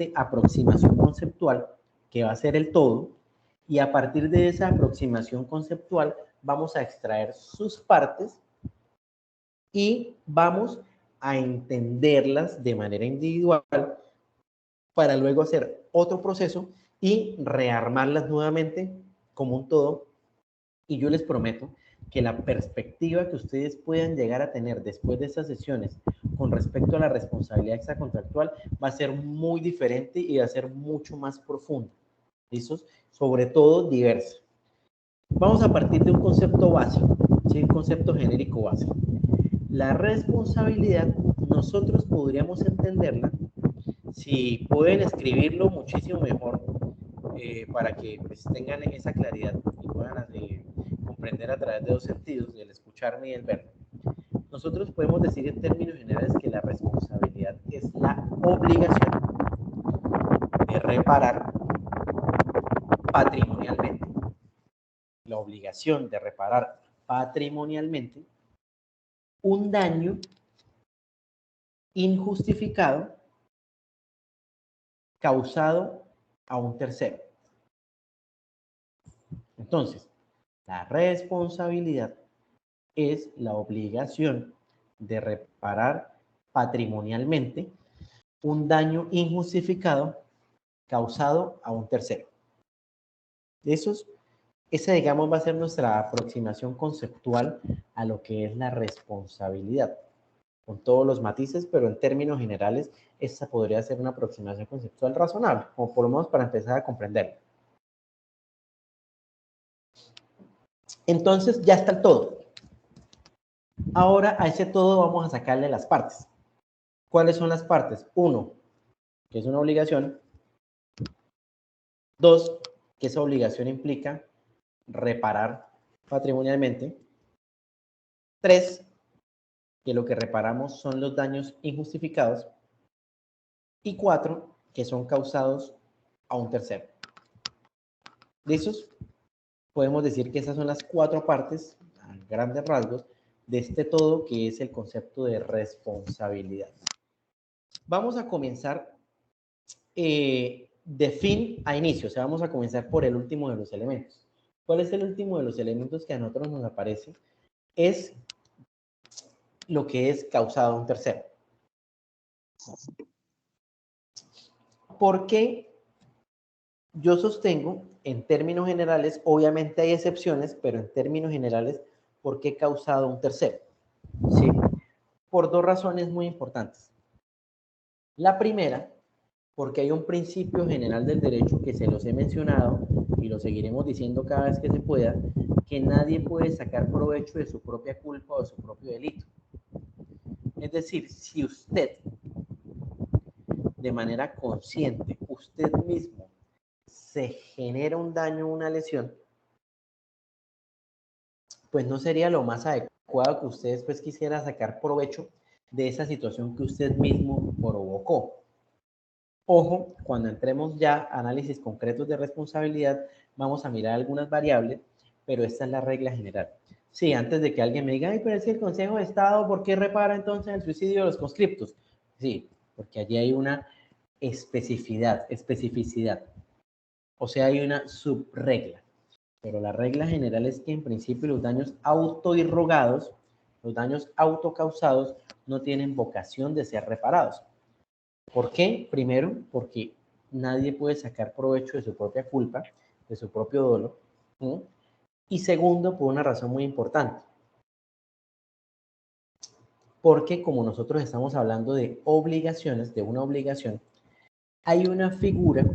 siguiente aproximación conceptual, que va a ser el todo, y a partir de esa aproximación conceptual vamos a extraer sus partes y vamos a entenderlas de manera individual para luego hacer otro proceso y rearmarlas nuevamente como un todo. Y yo les prometo que la perspectiva que ustedes puedan llegar a tener después de estas sesiones con respecto a la responsabilidad extracontractual va a ser muy diferente y va a ser mucho más profunda. ¿Listos? Sobre todo diversa. Vamos a partir de un concepto básico, ¿sí? Un concepto genérico básico. La responsabilidad, nosotros podríamos entenderla, si pueden escribirlo muchísimo mejor, para que pues, tengan esa claridad y puedan comprender a través de dos sentidos, el escucharme y el verme. Nosotros podemos decir en términos generales que la responsabilidad es la obligación de reparar patrimonialmente. La obligación de reparar patrimonialmente un daño injustificado causado a un tercero. Entonces, la responsabilidad es la obligación de reparar patrimonialmente un daño injustificado causado a un tercero. Esa, digamos, va a ser nuestra aproximación conceptual a lo que es la responsabilidad, con todos los matices, pero en términos generales, esta podría ser una aproximación conceptual razonable, como por lo menos para empezar a comprender. Entonces, ya está el todo. Ahora, a ese todo vamos a sacarle las partes. ¿Cuáles son las partes? 1, que es una obligación. 2, que esa obligación implica reparar patrimonialmente. 3, que lo que reparamos son los daños injustificados. Y 4, que son causados a un tercero. ¿Listos? Podemos decir que esas son las 4 partes, a grandes rasgos, de este todo que es el concepto de responsabilidad. Vamos a comenzar de fin a inicio, o sea, vamos a comenzar por el último de los elementos. ¿Cuál es el último de los elementos que a nosotros nos aparece? Es lo que es causado a un tercero. ¿Por qué yo sostengo, en términos generales, obviamente hay excepciones, pero en términos generales, ¿por qué causado a un tercero? ¿Sí? Por 2 razones muy importantes. La primera, porque hay un principio general del derecho que se los he mencionado y lo seguiremos diciendo cada vez que se pueda, que nadie puede sacar provecho de su propia culpa o de su propio delito. Es decir, si usted, de manera consciente, usted mismo, se genera un daño o una lesión, pues no sería lo más adecuado que usted después quisiera sacar provecho de esa situación que usted mismo provocó. Ojo, cuando entremos ya a análisis concretos de responsabilidad, vamos a mirar algunas variables, pero esta es la regla general. Sí, antes de que alguien me diga, ay, pero es que el Consejo de Estado, ¿por qué repara entonces el suicidio de los conscriptos? Sí, porque allí hay una especificidad. O sea, hay una subregla. Pero la regla general es que en principio los daños autoirrogados, los daños autocausados, no tienen vocación de ser reparados. ¿Por qué? Primero, porque nadie puede sacar provecho de su propia culpa, de su propio dolor. ¿Sí? Y segundo, por una razón muy importante. Porque como nosotros estamos hablando de obligaciones, de una obligación, hay una figura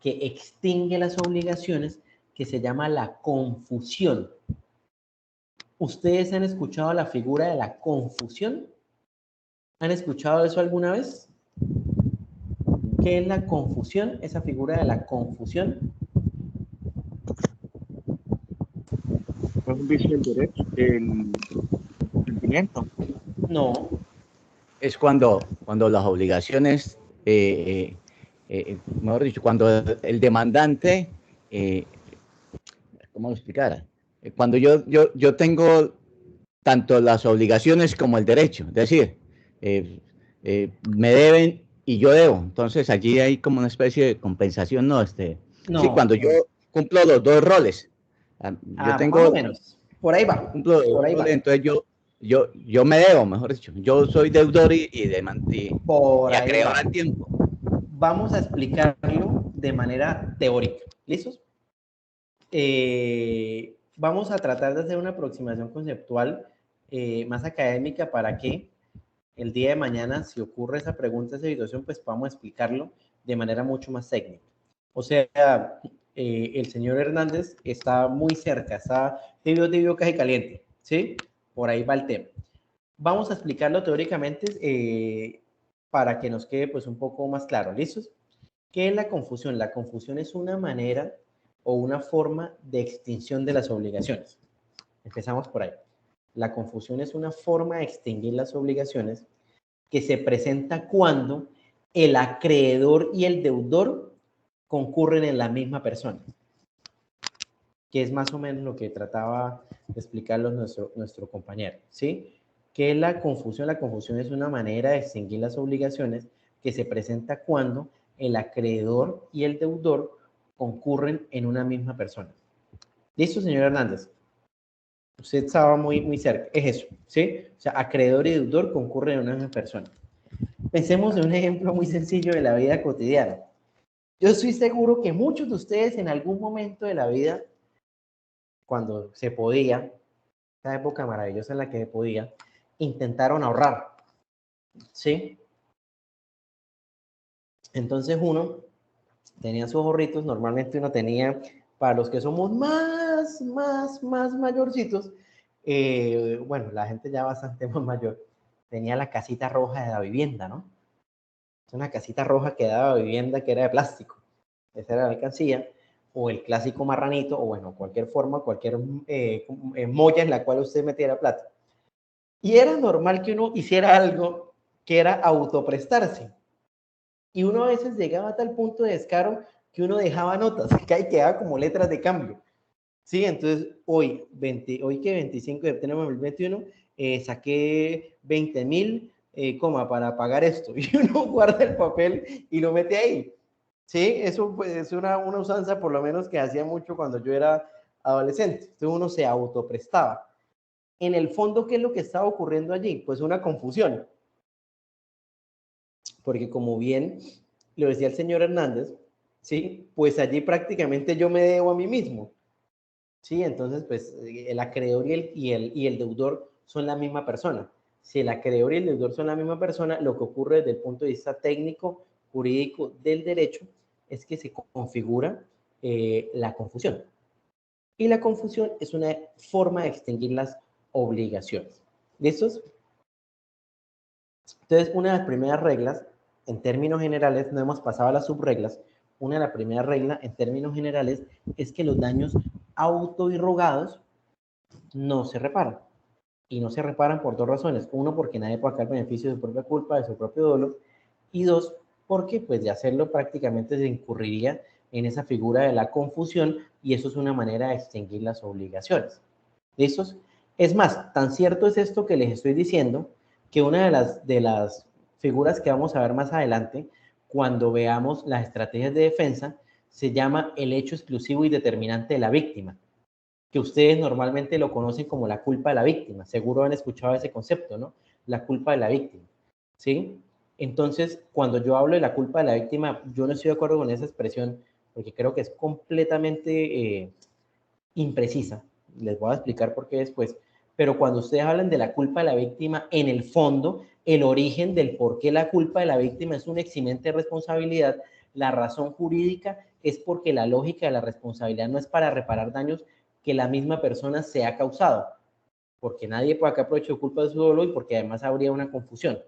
que extingue las obligaciones que se llama la confusión. ¿Ustedes han escuchado la figura de la confusión? ¿Han escuchado eso alguna vez? ¿Qué es la confusión? Esa figura de la confusión. ¿No es un vicio del derecho, del sentimiento? No. Es cuando las obligaciones, mejor dicho, cuando el demandante, ¿cómo lo explicara? Cuando yo tengo tanto las obligaciones como el derecho, es decir, me deben y yo debo. Entonces allí hay como una especie de compensación, ¿no? Sí, No, cuando yo no. cumplo los dos roles. Yo Más o tengo, menos. Por ahí va. cumplo los Por dos ahí roles, va. entonces yo me debo, mejor dicho. Yo soy deudor Por y ahí acreedor va. al tiempo. Vamos a explicarlo de manera teórica. ¿Listos? Vamos a tratar de hacer una aproximación conceptual más académica para que el día de mañana, si ocurre esa pregunta, esa situación, pues podamos explicarlo de manera mucho más técnica. O sea, el señor Hernández está muy cerca, está tibio, casi caliente, ¿sí? Por ahí va el tema. Vamos a explicarlo teóricamente para que nos quede pues un poco más claro, ¿listos? ¿Qué es la confusión? La confusión es una manera o una forma de extinción de las obligaciones. Empezamos por ahí. La confusión es una forma de extinguir las obligaciones que se presenta cuando el acreedor y el deudor concurren en la misma persona, que es más o menos lo que trataba de explicarlo nuestro compañero, ¿sí? ¿Qué es la confusión? La confusión es una manera de extinguir las obligaciones que se presenta cuando el acreedor y el deudor concurren en una misma persona. ¿Listo, señor Hernández? Usted estaba muy cerca. Es eso, ¿sí? O sea, acreedor y deudor concurren en una misma persona. Pensemos en un ejemplo muy sencillo de la vida cotidiana. Yo estoy seguro que muchos de ustedes en algún momento de la vida, cuando se podía, esa época maravillosa en la que se podía, intentaron ahorrar, ¿sí? Entonces uno tenía sus ahorritos, normalmente uno tenía, para los que somos más mayorcitos, bueno, la gente ya bastante más mayor, tenía la casita roja de la vivienda, ¿no? Una casita roja que daba vivienda que era de plástico. Esa era la alcancía. O el clásico marranito, o bueno, cualquier forma, cualquier molla en la cual usted metiera plata. Y era normal que uno hiciera algo que era autoprestarse. Y uno a veces llegaba a tal punto de descaro que uno dejaba notas, que ahí quedaba como letras de cambio. Sí, entonces hoy que 25 de septiembre de 2021, saqué 20.000, para pagar esto. Y uno guarda el papel y lo mete ahí. Sí, eso pues, es una usanza por lo menos que hacía mucho cuando yo era adolescente. Entonces uno se autoprestaba. En el fondo, ¿qué es lo que estaba ocurriendo allí? Pues una confusión. Porque como bien lo decía el señor Hernández, ¿sí? Pues allí prácticamente yo me debo a mí mismo. Sí, entonces, pues el acreedor y el deudor son la misma persona. Si el acreedor y el deudor son la misma persona, lo que ocurre desde el punto de vista técnico, jurídico del derecho, es que se configura la confusión. Y la confusión es una forma de extinguir las obligaciones. ¿Listos? Entonces, una de las primeras reglas, en términos generales, no hemos pasado a las subreglas, una de las primeras reglas, en términos generales, es que los daños autoirrogados no se reparan. Y no se reparan por dos razones. Uno, porque nadie puede sacar beneficio de su propia culpa, de su propio dolor. Y dos, porque pues de hacerlo prácticamente se incurriría en esa figura de la confusión y eso es una manera de extinguir las obligaciones. ¿Listos? Es más, tan cierto es esto que les estoy diciendo que una de las figuras que vamos a ver más adelante, cuando veamos las estrategias de defensa, se llama el hecho exclusivo y determinante de la víctima, que ustedes normalmente lo conocen como la culpa de la víctima. Seguro han escuchado ese concepto, ¿no? La culpa de la víctima, ¿sí? Entonces, cuando yo hablo de la culpa de la víctima, yo no estoy de acuerdo con esa expresión porque creo que es completamente imprecisa. Les voy a explicar por qué después. Pero cuando ustedes hablan de la culpa de la víctima, en el fondo, el origen del por qué la culpa de la víctima es un eximente de responsabilidad, la razón jurídica es porque la lógica de la responsabilidad no es para reparar daños que la misma persona se ha causado, porque nadie puede sacar provecho de culpa de su dolor y porque además habría una confusión.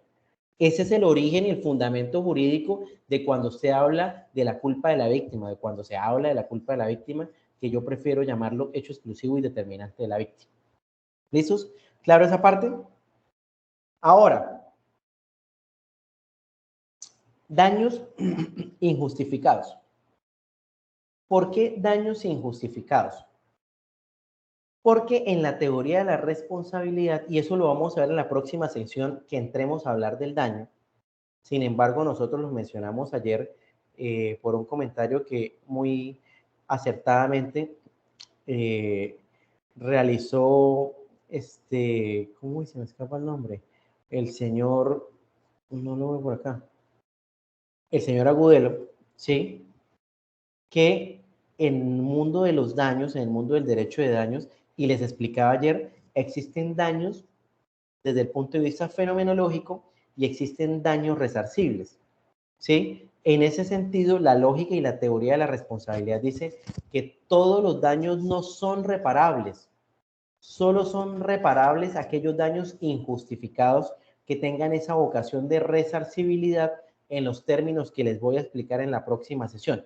Ese es el origen y el fundamento jurídico de cuando usted habla de la culpa de la víctima, de cuando se habla de la culpa de la víctima, que yo prefiero llamarlo hecho exclusivo y determinante de la víctima. ¿Listos? ¿Claro esa parte? Ahora, daños injustificados. ¿Por qué daños injustificados? Porque en la teoría de la responsabilidad, y eso lo vamos a ver en la próxima sección que entremos a hablar del daño, Sin embargo, nosotros los mencionamos ayer por un comentario que muy acertadamente realizó, ¿cómo se me escapa el nombre? El señor, no lo veo por acá, el señor Agudelo, ¿sí? Que en el mundo de los daños, en el mundo del derecho de daños, y les explicaba ayer, existen daños desde el punto de vista fenomenológico y existen daños resarcibles, ¿sí? En ese sentido, la lógica y la teoría de la responsabilidad dice que todos los daños no son reparables, solo son reparables aquellos daños injustificados que tengan esa vocación de resarcibilidad en los términos que les voy a explicar en la próxima sesión.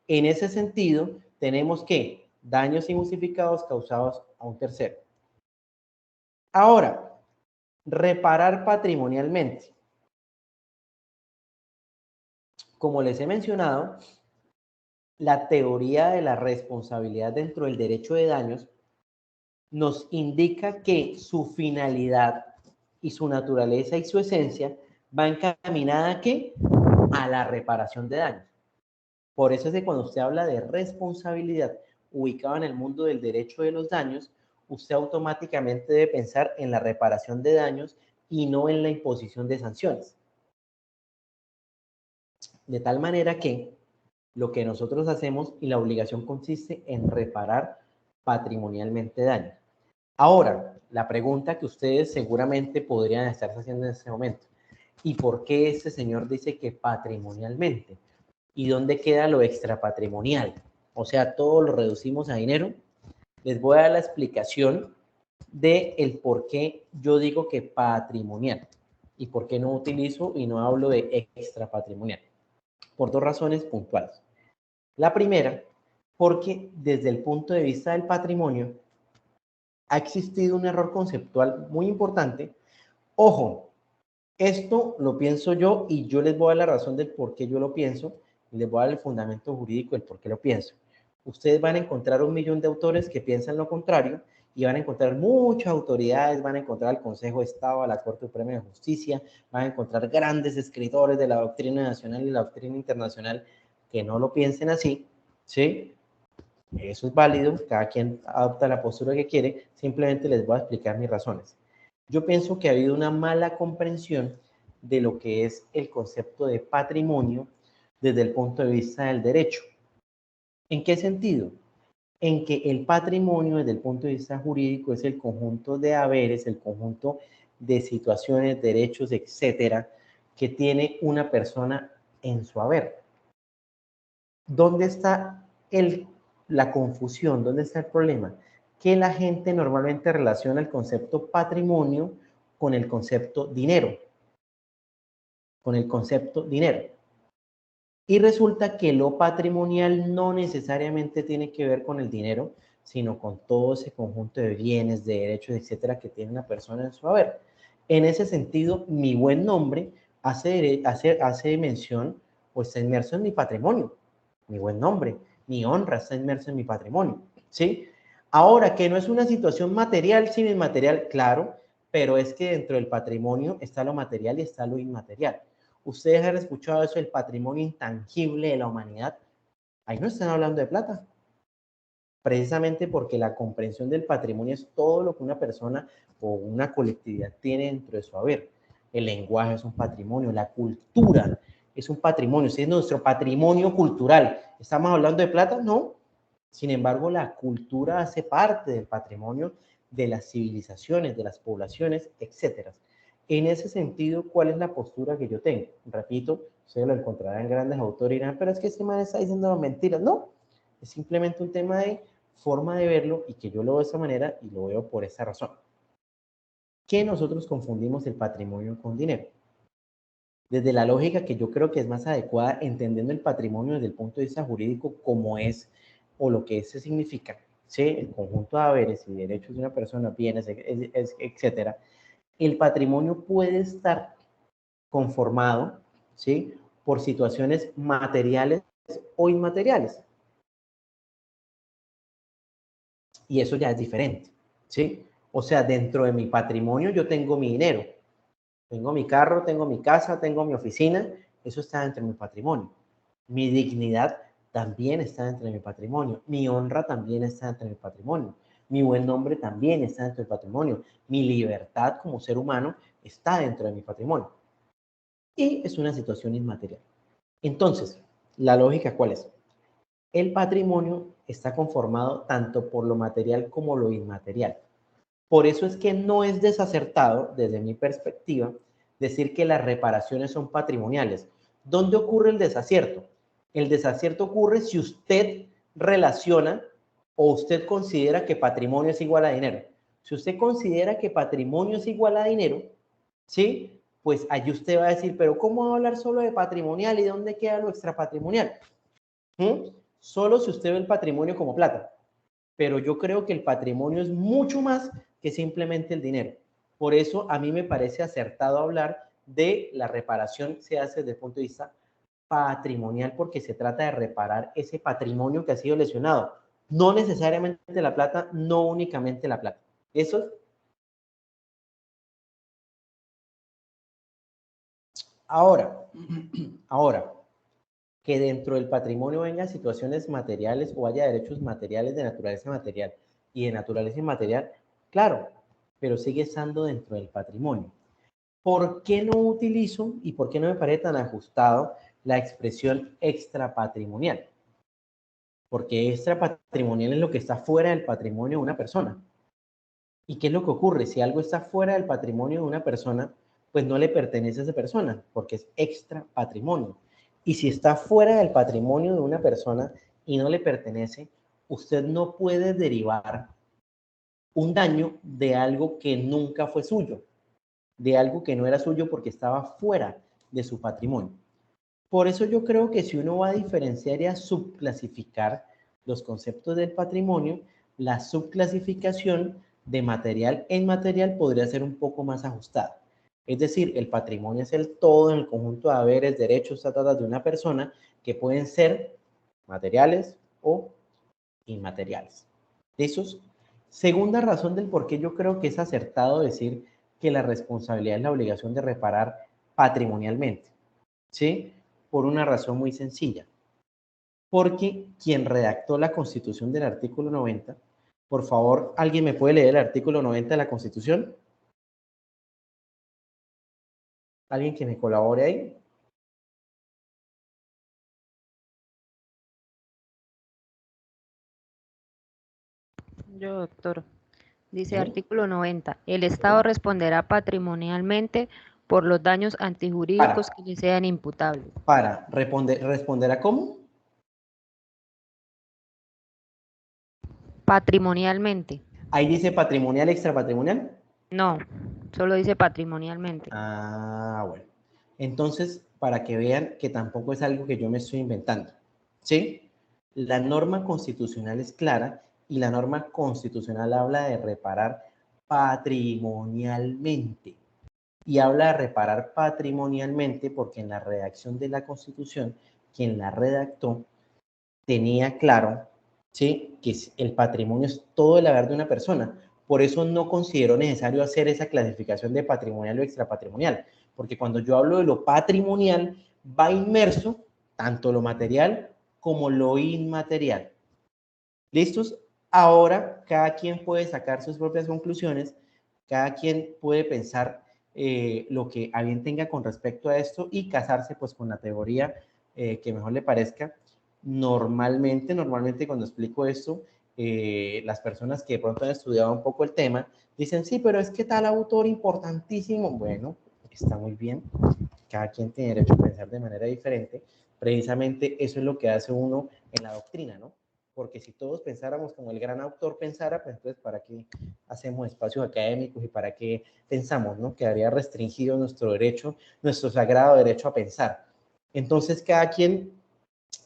En ese sentido, tenemos que daños injustificados causados a un tercero. Ahora, reparar patrimonialmente. Como les he mencionado, la teoría de la responsabilidad dentro del derecho de daños nos indica que su finalidad y su naturaleza y su esencia va encaminada ¿a qué? A la reparación de daños. Por eso es que cuando usted habla de responsabilidad ubicada en el mundo del derecho de los daños, usted automáticamente debe pensar en la reparación de daños y no en la imposición de sanciones. De tal manera que lo que nosotros hacemos y la obligación consiste en reparar patrimonialmente daños. Ahora, la pregunta que ustedes seguramente podrían estarse haciendo en este momento, ¿y por qué este señor dice que patrimonialmente? ¿Y dónde queda lo extrapatrimonial? O sea, todo lo reducimos a dinero. Les voy a dar la explicación de el por qué yo digo que patrimonial y por qué no utilizo y no hablo de extrapatrimonial. Por dos razones puntuales. La primera, porque desde el punto de vista del patrimonio ha existido un error conceptual muy importante. Ojo, esto lo pienso yo y yo les voy a dar la razón del por qué yo lo pienso y les voy a dar el fundamento jurídico del por qué lo pienso. Ustedes van a encontrar 1.000.000 de autores que piensan lo contrario y van a encontrar muchas autoridades, van a encontrar al Consejo de Estado, a la Corte Suprema de Justicia, van a encontrar grandes escritores de la doctrina nacional y la doctrina internacional que no lo piensen así, ¿sí? Eso es válido, cada quien adopta la postura que quiere, simplemente les voy a explicar mis razones. Yo pienso que ha habido una mala comprensión de lo que es el concepto de patrimonio desde el punto de vista del derecho. ¿En qué sentido? En que el patrimonio desde el punto de vista jurídico es el conjunto de haberes, el conjunto de situaciones, derechos, etcétera, que tiene una persona en su haber. ¿Dónde está la confusión? ¿Dónde está el problema? Que la gente normalmente relaciona el concepto patrimonio con el concepto dinero. Con el concepto dinero. Y resulta que lo patrimonial no necesariamente tiene que ver con el dinero, sino con todo ese conjunto de bienes, de derechos, etcétera, que tiene una persona en su haber. En ese sentido, mi buen nombre hace mención o está inmerso en mi patrimonio. Mi buen nombre, mi honra está inmerso en mi patrimonio, ¿sí? Ahora, que no es una situación material sin inmaterial, claro, pero es que dentro del patrimonio está lo material y está lo inmaterial. Ustedes han escuchado eso, el patrimonio intangible de la humanidad. Ahí no están hablando de plata. Precisamente porque la comprensión del patrimonio es todo lo que una persona o una colectividad tiene dentro de su haber. El lenguaje es un patrimonio, la cultura es un patrimonio, es nuestro patrimonio cultural. ¿Estamos hablando de plata? No. Sin embargo, la cultura hace parte del patrimonio de las civilizaciones, de las poblaciones, etcétera. En ese sentido, ¿cuál es la postura que yo tengo? Repito, ustedes lo encontrarán en grandes autores y dirán, pero es que este man está diciendo mentiras. No, es simplemente un tema de forma de verlo y que yo lo veo de esa manera y lo veo por esa razón. Que nosotros confundimos el patrimonio con dinero. Desde la lógica que yo creo que es más adecuada, entendiendo el patrimonio desde el punto de vista jurídico como es o lo que ese significa, ¿sí? El conjunto de haberes y derechos de una persona, bienes, etcétera. El patrimonio puede estar conformado, ¿sí? Por situaciones materiales o inmateriales. Y eso ya es diferente, ¿sí? O sea, dentro de mi patrimonio yo tengo mi dinero, Tengo mi carro, tengo mi casa, tengo mi oficina, eso está dentro de mi patrimonio. Mi dignidad también está dentro de mi patrimonio. Mi honra también está dentro de mi patrimonio. Mi buen nombre también está dentro del patrimonio. Mi libertad como ser humano está dentro de mi patrimonio. Y es una situación inmaterial. Entonces, ¿la lógica cuál es? El patrimonio está conformado tanto por lo material como lo inmaterial. Por eso es que no es desacertado, desde mi perspectiva, decir que las reparaciones son patrimoniales. ¿Dónde ocurre el desacierto? El desacierto ocurre si usted relaciona o usted considera que patrimonio es igual a dinero. Si usted considera que patrimonio es igual a dinero, ¿sí? Pues allí usted va a decir, pero ¿cómo va a hablar solo de patrimonial y dónde queda lo extrapatrimonial? Solo si usted ve el patrimonio como plata. Pero yo creo que el patrimonio es mucho más que simplemente el dinero. Por eso a mí me parece acertado hablar de la reparación se hace desde el punto de vista patrimonial porque se trata de reparar ese patrimonio que ha sido lesionado. No necesariamente la plata, no únicamente la plata. Eso es. Ahora, que dentro del patrimonio vengan situaciones materiales o haya derechos materiales de naturaleza material y de naturaleza inmaterial, claro, pero sigue estando dentro del patrimonio. ¿Por qué no utilizo y por qué no me parece tan ajustado la expresión extrapatrimonial? Porque extrapatrimonial es lo que está fuera del patrimonio de una persona. ¿Y qué es lo que ocurre? Si algo está fuera del patrimonio de una persona, pues no le pertenece a esa persona, porque es extra patrimonio. Y si está fuera del patrimonio de una persona y no le pertenece, usted no puede derivar un daño de algo que nunca fue suyo, de algo que no era suyo porque estaba fuera de su patrimonio. Por eso yo creo que si uno va a diferenciar y a subclasificar los conceptos del patrimonio, la subclasificación de material en material podría ser un poco más ajustada. Es decir, el patrimonio es el todo en el conjunto de haberes, derechos, tratados de una persona que pueden ser materiales o inmateriales. ¿Lisos? Segunda razón del por qué yo creo que es acertado decir que la responsabilidad es la obligación de reparar patrimonialmente. ¿Sí? Por una razón muy sencilla. Porque quien redactó la Constitución del artículo 90, por favor, ¿alguien me puede leer el artículo 90 de la Constitución? ¿Alguien que me colabore ahí? Yo, doctor. Dice ¿Sí? artículo 90. El Estado responderá patrimonialmente por los daños antijurídicos que le sean imputables. Responder a cómo. Patrimonialmente. Ahí dice patrimonial, extrapatrimonial. No, solo dice patrimonialmente. Ah, bueno. Entonces, para que vean que tampoco es algo que yo me estoy inventando. ¿Sí? La norma constitucional es clara y la norma constitucional habla de reparar patrimonialmente. Y habla de reparar patrimonialmente porque en la redacción de la Constitución, quien la redactó tenía claro, ¿sí?, que el patrimonio es todo el haber de una persona. Por eso no considero necesario hacer esa clasificación de patrimonial o extrapatrimonial, porque cuando yo hablo de lo patrimonial, va inmerso tanto lo material como lo inmaterial. ¿Listos? Ahora cada quien puede sacar sus propias conclusiones, cada quien puede pensar lo que a bien tenga con respecto a esto y casarse pues con la teoría que mejor le parezca. Normalmente cuando explico esto, las personas que de pronto han estudiado un poco el tema dicen, sí, pero es que tal autor importantísimo, bueno, está muy bien, cada quien tiene derecho a pensar de manera diferente, precisamente eso es lo que hace uno en la doctrina, ¿no? Porque si todos pensáramos como el gran autor pensara, pues entonces ¿para qué hacemos espacios académicos y para qué pensamos, ¿no? Quedaría restringido nuestro derecho, nuestro sagrado derecho a pensar. Entonces cada quien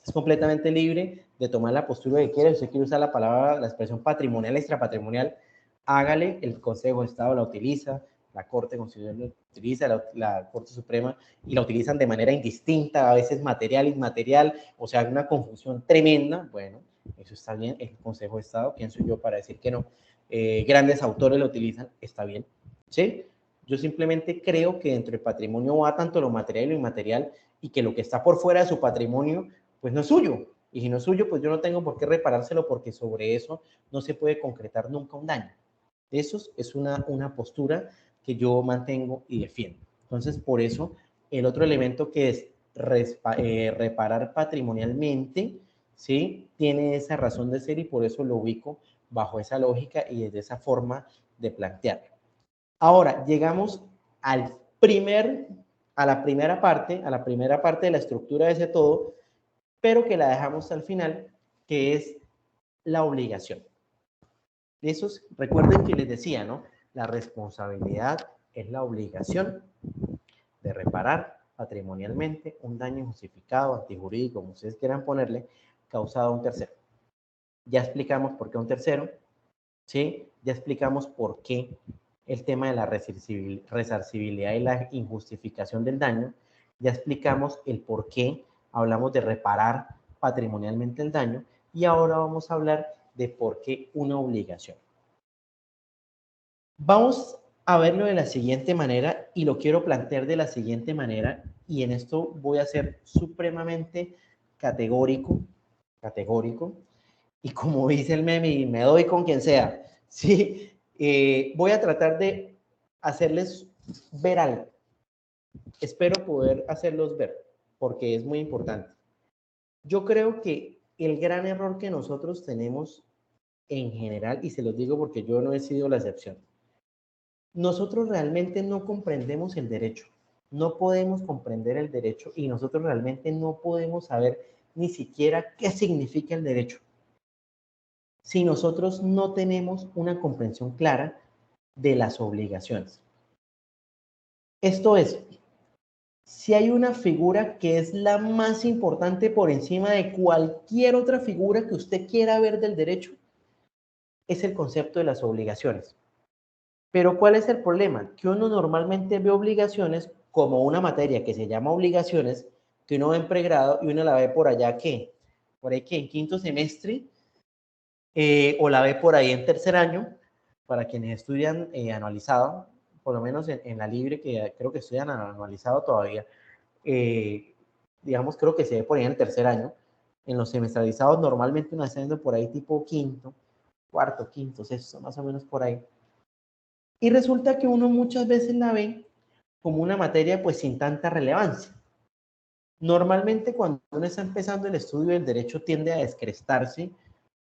es completamente libre de tomar la postura que quiera. Si usted quiere usar la palabra, la expresión patrimonial, extrapatrimonial, hágale, el Consejo de Estado la utiliza, la Corte Constitucional la utiliza, la Corte Suprema, y la utilizan de manera indistinta, a veces material, inmaterial, o sea, una confusión tremenda. Bueno, eso está bien, el Consejo de Estado, ¿quién soy yo para decir que no? Grandes autores lo utilizan, está bien, ¿sí? Yo simplemente creo que dentro del patrimonio va tanto lo material y lo inmaterial y que lo que está por fuera de su patrimonio, pues no es suyo. Y si no es suyo, pues yo no tengo por qué reparárselo porque sobre eso no se puede concretar nunca un daño. Eso es una postura que yo mantengo y defiendo. Entonces, por eso, el otro elemento que es reparar patrimonialmente, ¿sí? Tiene esa razón de ser y por eso lo ubico bajo esa lógica y desde esa forma de plantearlo. Ahora, llegamos a la primera parte de la estructura de ese todo, pero que la dejamos al final, que es la obligación. Esos, recuerden que les decía, ¿no? La responsabilidad es la obligación de reparar patrimonialmente un daño injustificado, antijurídico, como ustedes quieran ponerle, causado a un tercero. Ya explicamos por qué un tercero, ¿sí? Ya explicamos por qué el tema de la resarcibilidad y la injustificación del daño. Ya explicamos el por qué hablamos de reparar patrimonialmente el daño y ahora vamos a hablar de por qué una obligación. Vamos a verlo de la siguiente manera y lo quiero plantear de la siguiente manera y en esto voy a ser supremamente categórico y como dice el meme, y me doy con quien sea, ¿sí? Voy a tratar de hacerles ver algo. Espero poder hacerlos ver porque es muy importante. Yo creo que el gran error que nosotros tenemos en general, y se los digo porque yo no he sido la excepción, nosotros realmente no comprendemos el derecho, no podemos comprender el derecho y nosotros realmente no podemos saber ni siquiera qué significa el derecho si nosotros no tenemos una comprensión clara de las obligaciones. Esto es, si hay una figura que es la más importante por encima de cualquier otra figura que usted quiera ver del derecho, es el concepto de las obligaciones. Pero ¿cuál es el problema? Que uno normalmente ve obligaciones como una materia que se llama obligaciones, que uno ve en pregrado y uno la ve por allá, ¿qué? Por ahí que en quinto semestre, o la ve por ahí en tercer año, para quienes estudian anualizado, por lo menos en la libre, que creo que estudian anualizado todavía, digamos, creo que se ve por ahí en el tercer año. En los semestralizados normalmente uno está viendo por ahí tipo quinto, cuarto, quinto, sexto, más o menos por ahí. Y resulta que uno muchas veces la ve como una materia pues sin tanta relevancia. Normalmente cuando uno está empezando el estudio del derecho tiende a descrestarse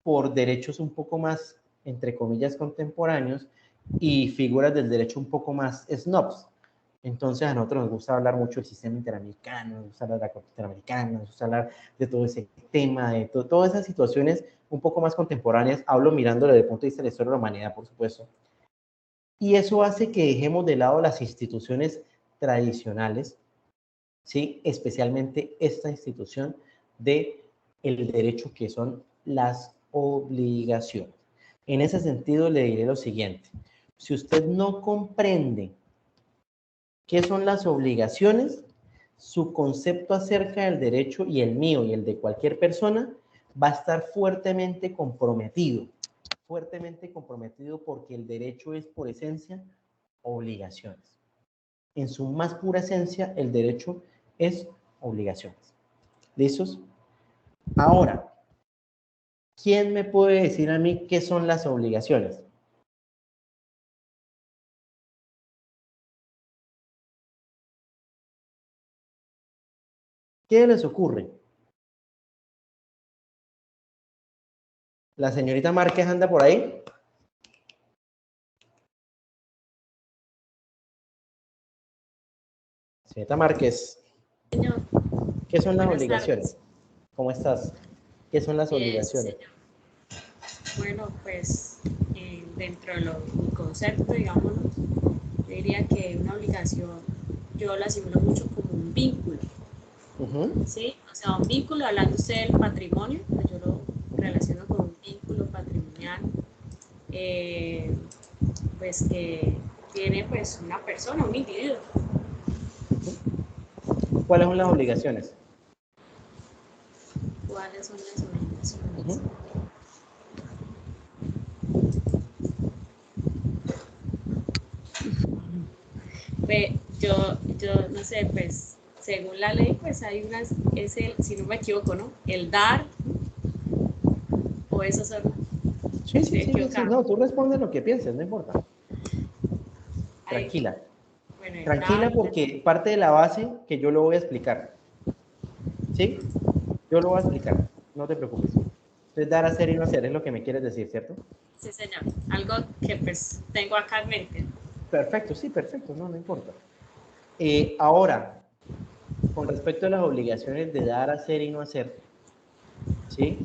por derechos un poco más, entre comillas, contemporáneos y figuras del derecho un poco más snobs. Entonces a nosotros nos gusta hablar mucho del sistema interamericano, nos gusta hablar de la Corte Interamericana, nos gusta hablar de todo ese tema, de todas esas situaciones un poco más contemporáneas. Hablo mirándolo desde el punto de vista de la historia de la humanidad, por supuesto. Y eso hace que dejemos de lado las instituciones tradicionales, ¿sí? Especialmente esta institución de el derecho que son las obligaciones. En ese sentido le diré lo siguiente. Si usted no comprende qué son las obligaciones, su concepto acerca del derecho y el mío y el de cualquier persona va a estar fuertemente comprometido porque el derecho es por esencia obligaciones. En su más pura esencia, el derecho es obligaciones. ¿Listos? Ahora, ¿quién me puede decir a mí qué son las obligaciones? ¿Qué les ocurre? ¿La señorita Márquez anda por ahí? Señorita Márquez, Señor, ¿qué son las buenas obligaciones? tardes. ¿Cómo estás? ¿Qué son las Sí, obligaciones? señor. Bueno, pues dentro de mi concepto, digámoslo, yo diría que una obligación, yo la asimilo mucho como un vínculo, ¿sí? O sea, un vínculo, hablando usted del patrimonio, pues yo lo relaciono con un vínculo patrimonial, pues que tiene pues una persona, un individuo. ¿Cuáles son las obligaciones? ¿Cuáles son las obligaciones? Yo no sé, pues según la ley, pues hay unas, es el, si no me equivoco, ¿no? El dar, o eso son, Sí, no, tú respondes lo que pienses, no importa. hay, Tranquila. bueno, el Tranquila dar, porque parte de la base que yo lo voy a explicar. ¿Sí? Yo lo voy a explicar, no te preocupes. Entonces, dar, hacer y no hacer es lo que me quieres decir, ¿cierto? sí señor, algo que pues tengo acá en mente. Perfecto, sí, perfecto, no importa. Ahora, con respecto a las obligaciones de dar, hacer y no hacer, ¿sí?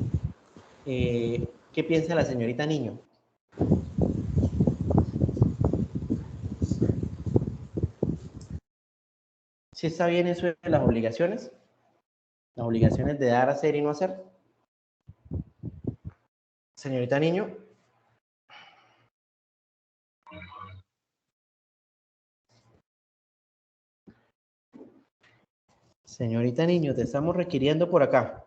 ¿Qué piensa la señorita Niño? ¿Sí está bien eso de las obligaciones? Las obligaciones de dar, hacer y no hacer. Señorita Niño. Señorita Niño, te estamos requiriendo por acá.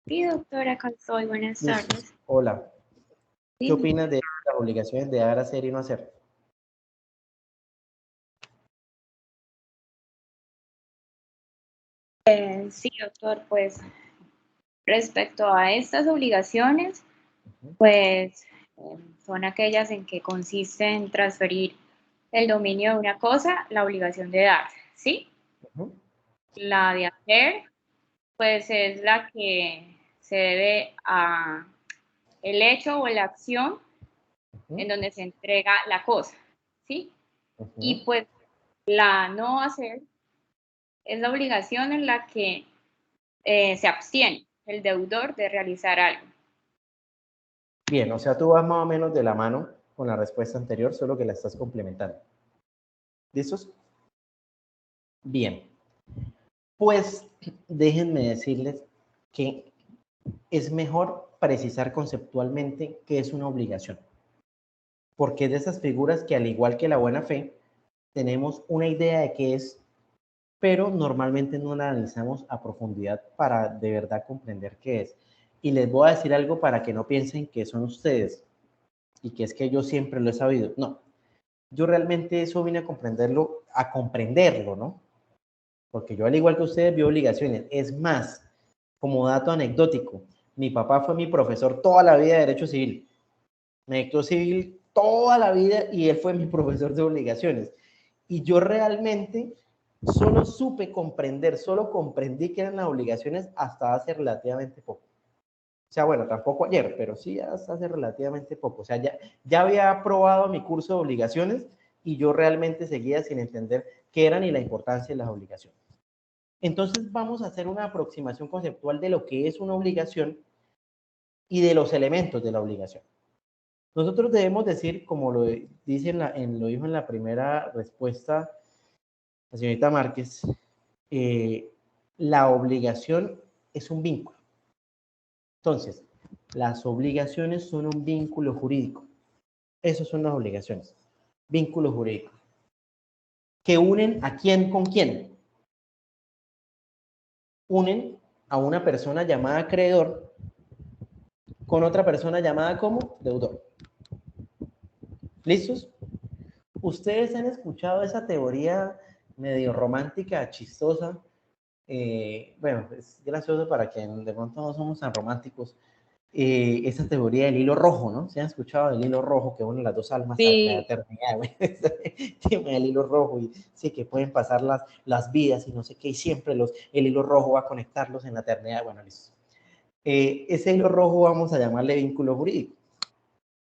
Sí, doctora, acá estoy. Buenas Listo. tardes. Hola. ¿Qué Sí, opinas de las obligaciones de dar, hacer y no hacer? sí, doctor, pues respecto a estas obligaciones, pues son aquellas en que consiste en transferir el dominio de una cosa, la obligación de dar, ¿sí? Ujú. La de hacer, pues es la que se debe a el hecho o la acción en donde se entrega la cosa, ¿sí? Y Ujú. pues la no hacer es la obligación en la que se abstiene el deudor de realizar algo. Bien, o sea, tú vas más o menos de la mano con la respuesta anterior, solo que la estás complementando. ¿Listos? Bien. Pues déjenme decirles que es mejor precisar conceptualmente qué es una obligación. Porque es de esas figuras que, al igual que la buena fe, tenemos una idea de qué es, pero normalmente no la analizamos a profundidad para de verdad comprender qué es. Y les voy a decir algo para que no piensen que son ustedes y que es que yo siempre lo he sabido. No, yo realmente eso vine a comprenderlo, ¿no? Porque yo, al igual que ustedes, vi obligaciones. Es más, como dato anecdótico, mi papá fue mi profesor toda la vida de Derecho Civil. Me dictó civil toda la vida y él fue mi profesor de obligaciones. Y yo realmente solo supe comprender, solo comprendí que eran las obligaciones hasta hace relativamente poco. O sea, bueno, tampoco ayer, pero sí hasta hace relativamente poco. O sea, ya había aprobado mi curso de obligaciones y yo realmente seguía sin entender qué eran y la importancia de las obligaciones. Entonces vamos a hacer una aproximación conceptual de lo que es una obligación y de los elementos de la obligación. Nosotros debemos decir, como lo dice lo dijo en la primera respuesta la señorita Márquez, la obligación es un vínculo. Entonces, las obligaciones son un vínculo jurídico. Esas son las obligaciones. Vínculos jurídicos. ¿Que unen a quién con quién? Unen a una persona llamada acreedor con otra persona llamada como deudor. ¿Listos? ¿Ustedes han escuchado esa teoría medio romántica, chistosa? Bueno, es gracioso para quien de pronto no somos tan románticos. Esa teoría del hilo rojo, ¿no? ¿Se han escuchado del hilo rojo que une las dos almas a la Sí, eternidad? Bueno, el hilo rojo y sí que pueden pasar las vidas y no sé qué, y siempre el hilo rojo va a conectarlos en la eternidad. Bueno, listo. Ese hilo rojo vamos a llamarle vínculo jurídico.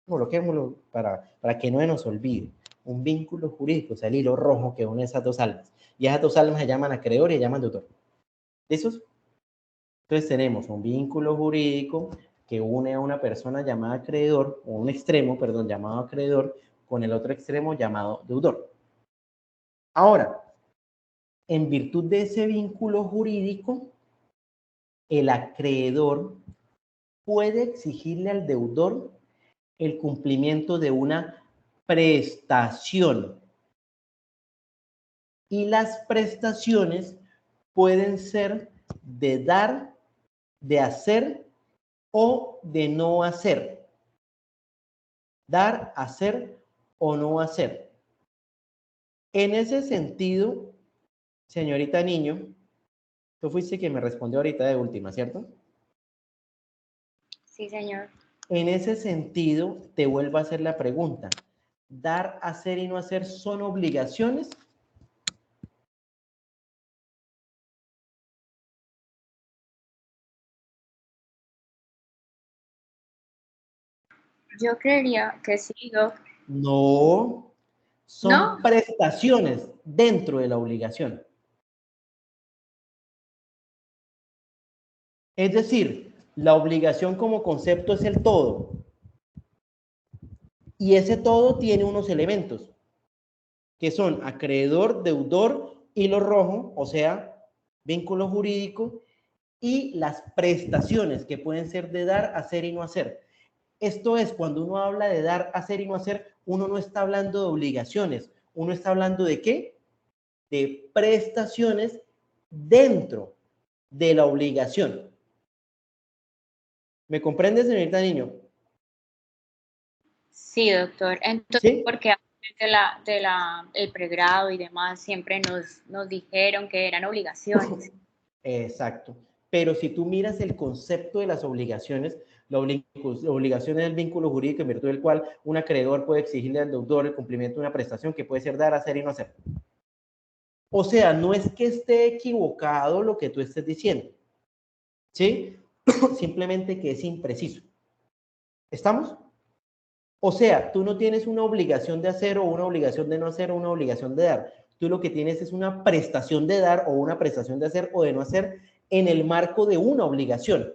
Coloquémoslo para que no nos olvide. Un vínculo jurídico, o sea, el hilo rojo que une esas dos almas. Y esas dos almas se llaman acreedor y se llaman deudor. ¿Listos? Entonces tenemos un vínculo jurídico que une a una persona llamada acreedor, o un extremo, perdón, llamado acreedor, con el otro extremo llamado deudor. Ahora, en virtud de ese vínculo jurídico, el acreedor puede exigirle al deudor el cumplimiento de una prestación. Y las prestaciones pueden ser de dar, de hacer o de no hacer. Dar, hacer o no hacer. En ese sentido, señorita Niño, tú fuiste quien me respondió ahorita de última, ¿cierto? Sí, señor. En ese sentido, te vuelvo a hacer la pregunta. ¿Dar, hacer y no hacer son obligaciones? Yo creería que sí, Doc. No, son ¿No? prestaciones dentro de la obligación. Es decir, la obligación como concepto es el todo. Y ese todo tiene unos elementos, que son acreedor, deudor, hilo rojo, o sea, vínculo jurídico, y las prestaciones que pueden ser de dar, hacer y no hacer. Esto es, cuando uno habla de dar, hacer y no hacer, uno no está hablando de obligaciones, uno está hablando de ¿qué? De prestaciones dentro de la obligación. ¿Me comprende, señorita Niño? Sí, doctor. Entonces, ¿Sí? porque el pregrado y demás siempre nos dijeron que eran obligaciones. Exacto. Pero si tú miras el concepto de las obligaciones, la obligación es el vínculo jurídico en virtud del cual un acreedor puede exigirle al deudor el cumplimiento de una prestación que puede ser dar, hacer y no hacer. O sea, no es que esté equivocado lo que tú estés diciendo, ¿sí? Simplemente que es impreciso. ¿Estamos? O sea, tú no tienes una obligación de hacer o una obligación de no hacer o una obligación de dar. Tú lo que tienes es una prestación de dar o una prestación de hacer o de no hacer en el marco de una obligación.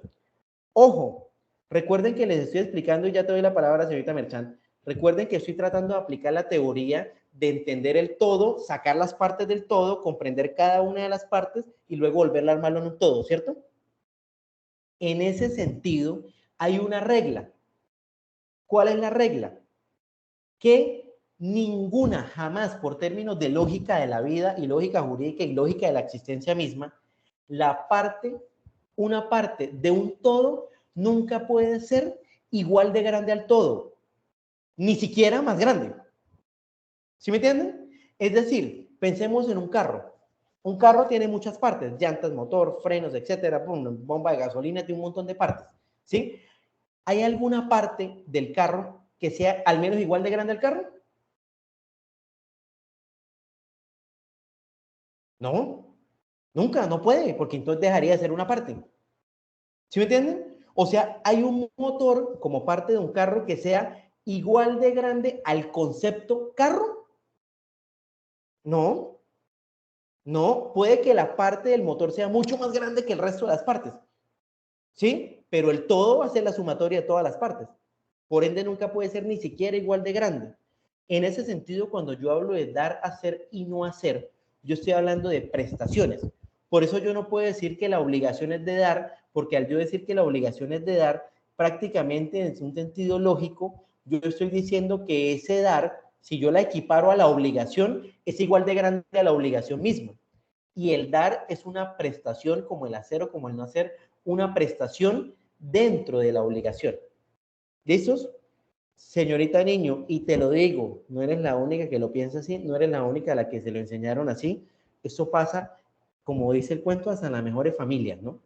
Ojo, recuerden que les estoy explicando y ya te doy la palabra, señorita Merchant. Recuerden que estoy tratando de aplicar la teoría de entender el todo, sacar las partes del todo, comprender cada una de las partes y luego volverla a armarlo en un todo, ¿cierto? En ese sentido, hay una regla. ¿Cuál es la regla? Que ninguna, jamás, por términos de lógica de la vida y lógica jurídica y lógica de la existencia misma, una parte de un todo nunca puede ser igual de grande al todo, ni siquiera más grande. ¿Sí me entienden? Es decir, pensemos en un carro. Un carro tiene muchas partes, llantas, motor, frenos, etcétera, bomba de gasolina, tiene un montón de partes, ¿sí? ¿Hay alguna parte del carro que sea al menos igual de grande al carro? No, nunca, no puede, porque entonces dejaría de ser una parte. ¿Sí me entienden? O sea, hay un motor como parte de un carro que sea igual de grande al concepto carro. No, no, puede que la parte del motor sea mucho más grande que el resto de las partes. ¿Sí? Pero el todo va a ser la sumatoria de todas las partes. Por ende, nunca puede ser ni siquiera igual de grande. En ese sentido, cuando yo hablo de dar, hacer y no hacer, yo estoy hablando de prestaciones. Por eso yo no puedo decir que la obligación es de dar, porque al yo decir que la obligación es de dar, prácticamente en un sentido lógico, yo estoy diciendo que ese dar, si yo la equiparo a la obligación, es igual de grande a la obligación misma. Y el dar es una prestación, como el hacer o como el no hacer, una prestación dentro de la obligación. ¿Listos? Señorita Niño, y te lo digo, no eres la única que lo piensa así, no eres la única a la que se lo enseñaron así. Eso pasa, como dice el cuento, hasta en las mejores familias, ¿no?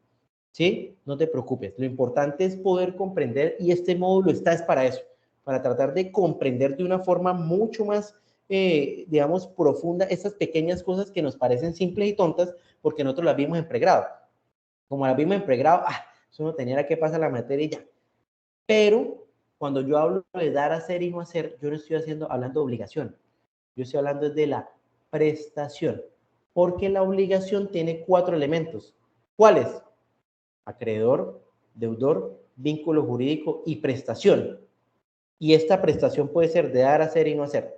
¿Sí? No te preocupes. Lo importante es poder comprender y este módulo está es para eso, para tratar de comprender de una forma mucho más, digamos, profunda esas pequeñas cosas que nos parecen simples y tontas porque nosotros las vimos en pregrado. Como las vimos en pregrado, eso no tenía que pasar la materia y ya. Pero cuando yo hablo de dar, hacer y no hacer, yo no estoy hablando de obligación. Yo estoy hablando de la prestación. Porque la obligación tiene 4 elementos. ¿Cuáles? Acreedor, deudor, vínculo jurídico y prestación. Y esta prestación puede ser de dar, hacer y no hacer.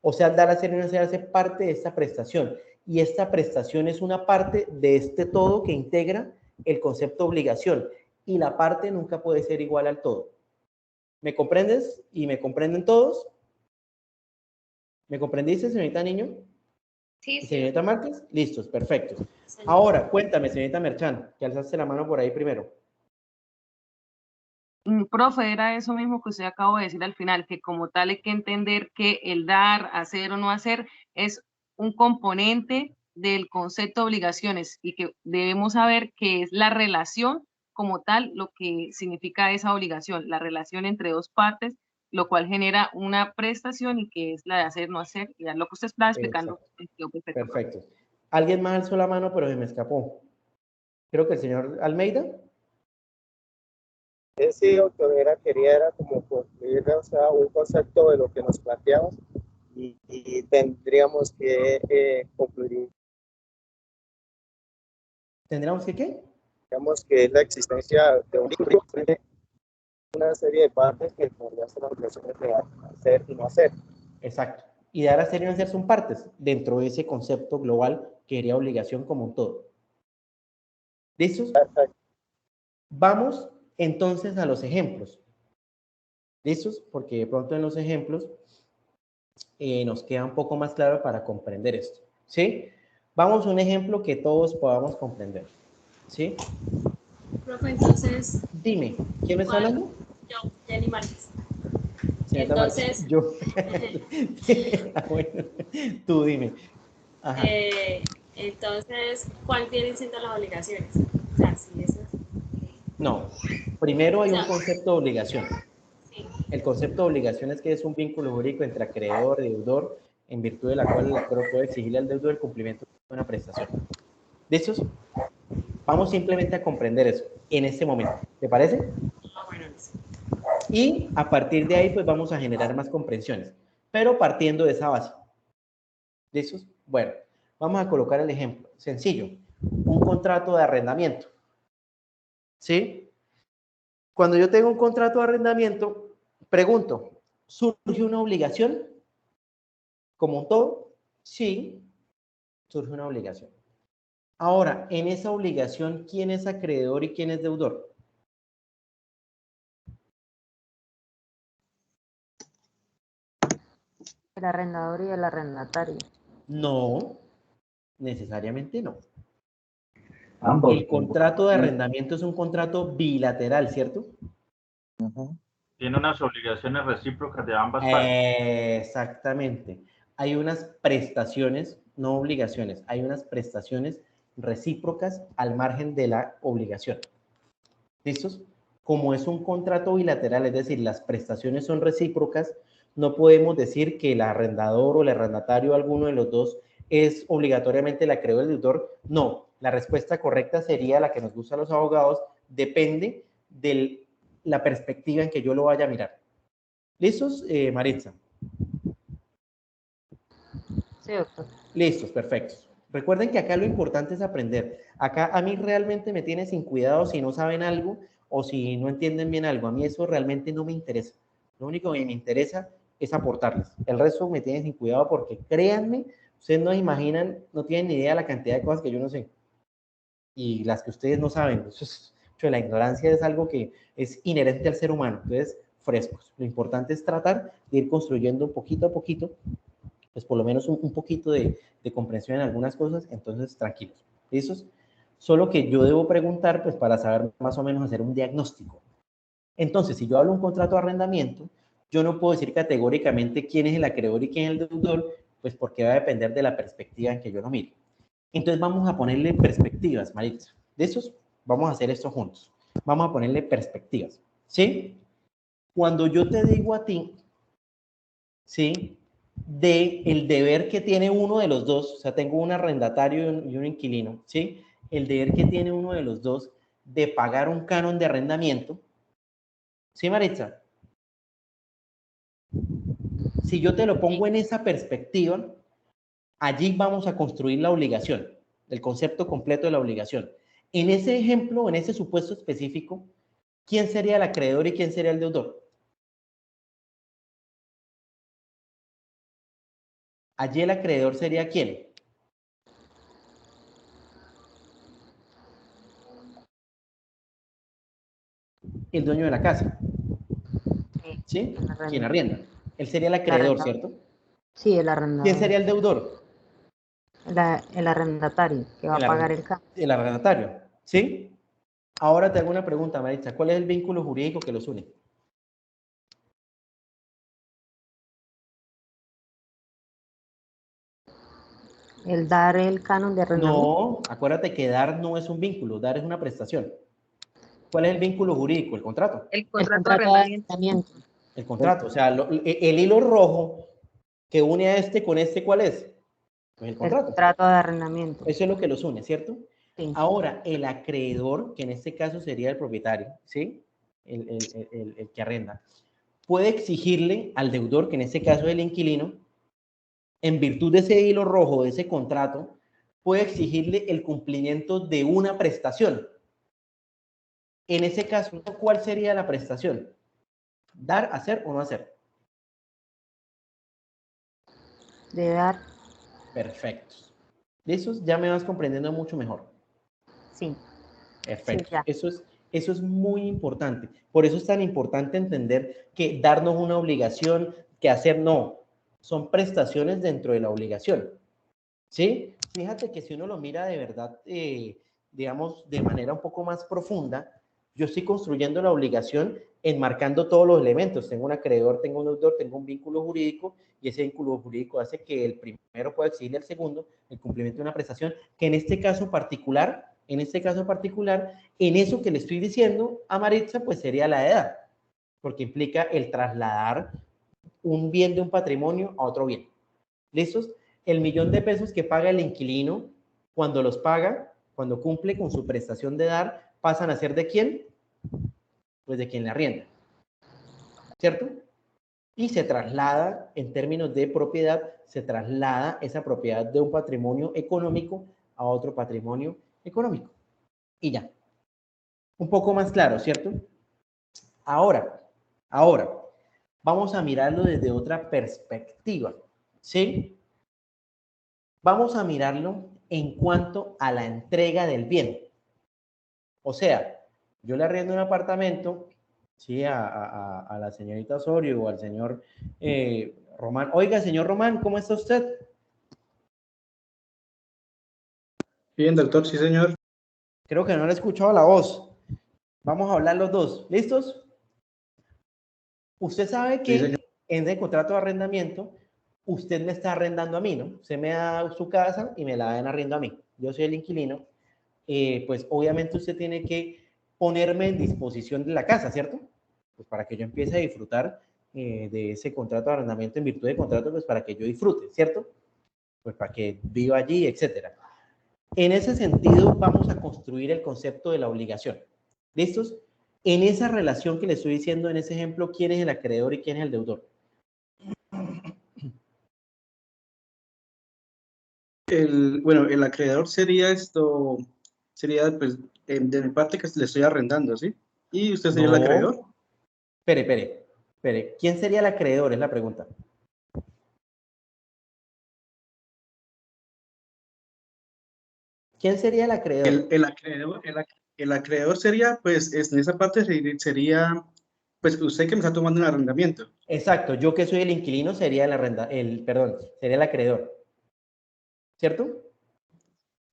O sea, dar, hacer y no hacer hace parte de esta prestación. Y esta prestación es una parte de este todo que integra el concepto obligación. Y la parte nunca puede ser igual al todo. ¿Me comprendes? ¿Y me comprenden todos? ¿Me comprendiste, señorita Niño? Sí, ¿Y sí. señorita Márquez? Listos, perfectos. Señor. Ahora, cuéntame, señorita Merchán, que alzaste la mano por ahí primero. Profe, era eso mismo que usted acabó de decir al final, que como tal hay que entender que el dar, hacer o no hacer es un componente del concepto de obligaciones y que debemos saber que es la relación como tal lo que significa esa obligación, la relación entre dos partes, lo cual genera una prestación y que es la de hacer, no hacer, y lo que usted estaba explicando. Perfecto. ¿Alguien más alzó la mano pero se me escapó? Creo que el señor Almeida. Sí, doctor, quería como concluir, o sea, un concepto de lo que nos planteamos y tendríamos que concluir. ¿Tendríamos que qué? Digamos que es la existencia de una serie de partes que podría ser las obligaciones de hacer y no hacer. Exacto. Y de hacer y no hacer son partes dentro de ese concepto global que sería obligación como un todo. ¿Listos? Vamos entonces a los ejemplos. ¿Listos? Porque de pronto en los ejemplos nos queda un poco más claro para comprender esto. ¿Sí? Vamos a un ejemplo que todos podamos comprender. ¿Sí? Profe, entonces... Dime, ¿quién me está hablando? Yo, Jenny Márquez. Entonces... Yo. Bueno, tú dime. Ajá. Entonces, ¿cuál vienen siendo las obligaciones? O sea, si eso es... No, primero hay un concepto de obligación. Sí. El concepto de obligación es que es un vínculo jurídico entre acreedor y deudor, en virtud de la cual el acreedor puede exigirle al deudor el cumplimiento de una prestación. ¿Listos? Vamos simplemente a comprender eso en este momento. ¿Te parece? Bueno, y a partir de ahí, pues vamos a generar más comprensiones, pero partiendo de esa base. ¿Listos? Bueno, vamos a colocar el ejemplo. Sencillo. Un contrato de arrendamiento. ¿Sí? Cuando yo tengo un contrato de arrendamiento, pregunto, ¿surge una obligación? ¿Como un todo? Sí, surge una obligación. Ahora, en esa obligación, ¿quién es acreedor y quién es deudor? El arrendador y el arrendatario. No, necesariamente no. Ambos. El contrato de arrendamiento es un contrato bilateral, ¿cierto? Tiene unas obligaciones recíprocas de ambas partes. Exactamente. Hay unas prestaciones, no obligaciones, hay unas prestaciones recíprocas al margen de la obligación. ¿Listos? Como es un contrato bilateral, es decir, las prestaciones son recíprocas, no podemos decir que el arrendador o el arrendatario, alguno de los dos, es obligatoriamente el acreedor del deudor. No, la respuesta correcta sería la que nos gusta a los abogados, depende de la perspectiva en que yo lo vaya a mirar. ¿Listos, Maritza? Sí, doctor. Listos, perfectos. Recuerden que acá lo importante es aprender. Acá a mí realmente me tiene sin cuidado si no saben algo o si no entienden bien algo. A mí eso realmente no me interesa. Lo único que me interesa es aportarles. El resto me tiene sin cuidado porque créanme, ustedes no imaginan, no tienen ni idea de la cantidad de cosas que yo no sé. Y las que ustedes no saben. Eso es, la ignorancia es algo que es inherente al ser humano. Entonces, frescos. Lo importante es tratar de ir construyendo poquito a poquito, pues por lo menos un poquito de comprensión en algunas cosas, entonces tranquilos. ¿Listos? Solo que yo debo preguntar, pues para saber más o menos hacer un diagnóstico. Entonces, si yo hablo de un contrato de arrendamiento, yo no puedo decir categóricamente quién es el acreedor y quién es el deudor, pues porque va a depender de la perspectiva en que yo lo mire. Entonces vamos a ponerle perspectivas, Maritza. ¿De estos? Vamos a hacer esto juntos. Vamos a ponerle perspectivas, ¿sí? Cuando yo te digo a ti, ¿sí? De el deber que tiene uno de los dos, o sea, tengo un arrendatario y un inquilino, ¿sí? El deber que tiene uno de los dos de pagar un canon de arrendamiento, ¿sí, Maritza? Si yo te lo pongo en esa perspectiva, allí vamos a construir la obligación, el concepto completo de la obligación. En ese ejemplo, en ese supuesto específico, ¿quién sería el acreedor y quién sería el deudor? Allí el acreedor sería ¿quién? El dueño de la casa. ¿Sí? ¿Quién arrienda? Él sería el acreedor, ¿cierto? Sí, el arrendador. ¿Quién sería el deudor? El arrendatario, que va a pagar el canon. El arrendatario, ¿sí? Ahora te hago una pregunta, Maritza. ¿Cuál es el vínculo jurídico que los une? El dar el canon de arrendamiento. No, acuérdate que dar no es un vínculo, dar es una prestación. ¿Cuál es el vínculo jurídico? El contrato. El El contrato de contrato de arrendamiento. arrendamiento. El contrato. O sea, el hilo rojo que une a este con este, ¿cuál es? Pues el El contrato. contrato de arrendamiento. Eso es lo que los une, ¿cierto? Sí. Ahora, el acreedor, que en este caso sería el propietario, ¿sí? El que arrenda, puede exigirle al deudor, que en este caso es el inquilino, en virtud de ese hilo rojo, de ese contrato, puede exigirle el cumplimiento de una prestación. En ese caso, ¿cuál sería la prestación? ¿Dar, hacer o no hacer? De dar. Perfecto. De esos ya me vas comprendiendo mucho mejor. Sí. Perfecto. Sí, ya. Eso es muy importante. Por eso es tan importante entender que darnos una obligación, que hacer no. Son prestaciones dentro de la obligación. ¿Sí? Fíjate que si uno lo mira de verdad, digamos, de manera un poco más profunda, yo estoy construyendo la obligación enmarcando todos los elementos. Tengo un acreedor, tengo un deudor, tengo un vínculo jurídico, y ese vínculo jurídico hace que el primero pueda exigirle al segundo el cumplimiento de una prestación, que en este caso particular, en eso que le estoy diciendo a Maritza, pues sería la edad, porque implica el trasladar un bien de un patrimonio a otro bien. ¿Listos? El $1.000.000 que paga el inquilino, cuando los paga, cuando cumple con su prestación de dar, pasan a ser ¿de quién? Pues de quien le arrienda. ¿Cierto? Y se traslada, en términos de propiedad, se traslada esa propiedad de un patrimonio económico a otro patrimonio económico. Y ya. Un poco más claro, ¿cierto? Ahora, vamos a mirarlo desde otra perspectiva, ¿sí? Vamos a mirarlo en cuanto a la entrega del bien. O sea, yo le arriendo un apartamento, ¿sí? A la señorita Osorio o al señor Román. Oiga, señor Román, ¿cómo está usted? Bien, doctor, sí, señor. Creo que no le he escuchado la voz. Vamos a hablar los dos. ¿Listos? Usted sabe que Sí, en el contrato de arrendamiento, usted me está arrendando a mí, ¿no? Usted me da su casa y me la da en arriendo a mí. Yo soy el inquilino. Pues obviamente usted tiene que ponerme en disposición de la casa, ¿cierto? Pues para que yo empiece a disfrutar de ese contrato de arrendamiento en virtud del contrato, pues para que yo disfrute, ¿cierto? Pues para que viva allí, etcétera. En ese sentido, vamos a construir el concepto de la obligación. ¿Listos? En esa relación que le estoy diciendo en ese ejemplo, ¿quién es el acreedor y quién es el deudor? Bueno, el acreedor sería sería pues de mi parte que le estoy arrendando, ¿sí? Y usted sería el acreedor. Espere. ¿Quién sería el acreedor? Es la pregunta. ¿Quién sería el acreedor? El acreedor sería, pues, en esa parte sería, pues, usted que me está tomando un arrendamiento. Exacto, yo que soy el inquilino sería sería el acreedor. ¿Cierto?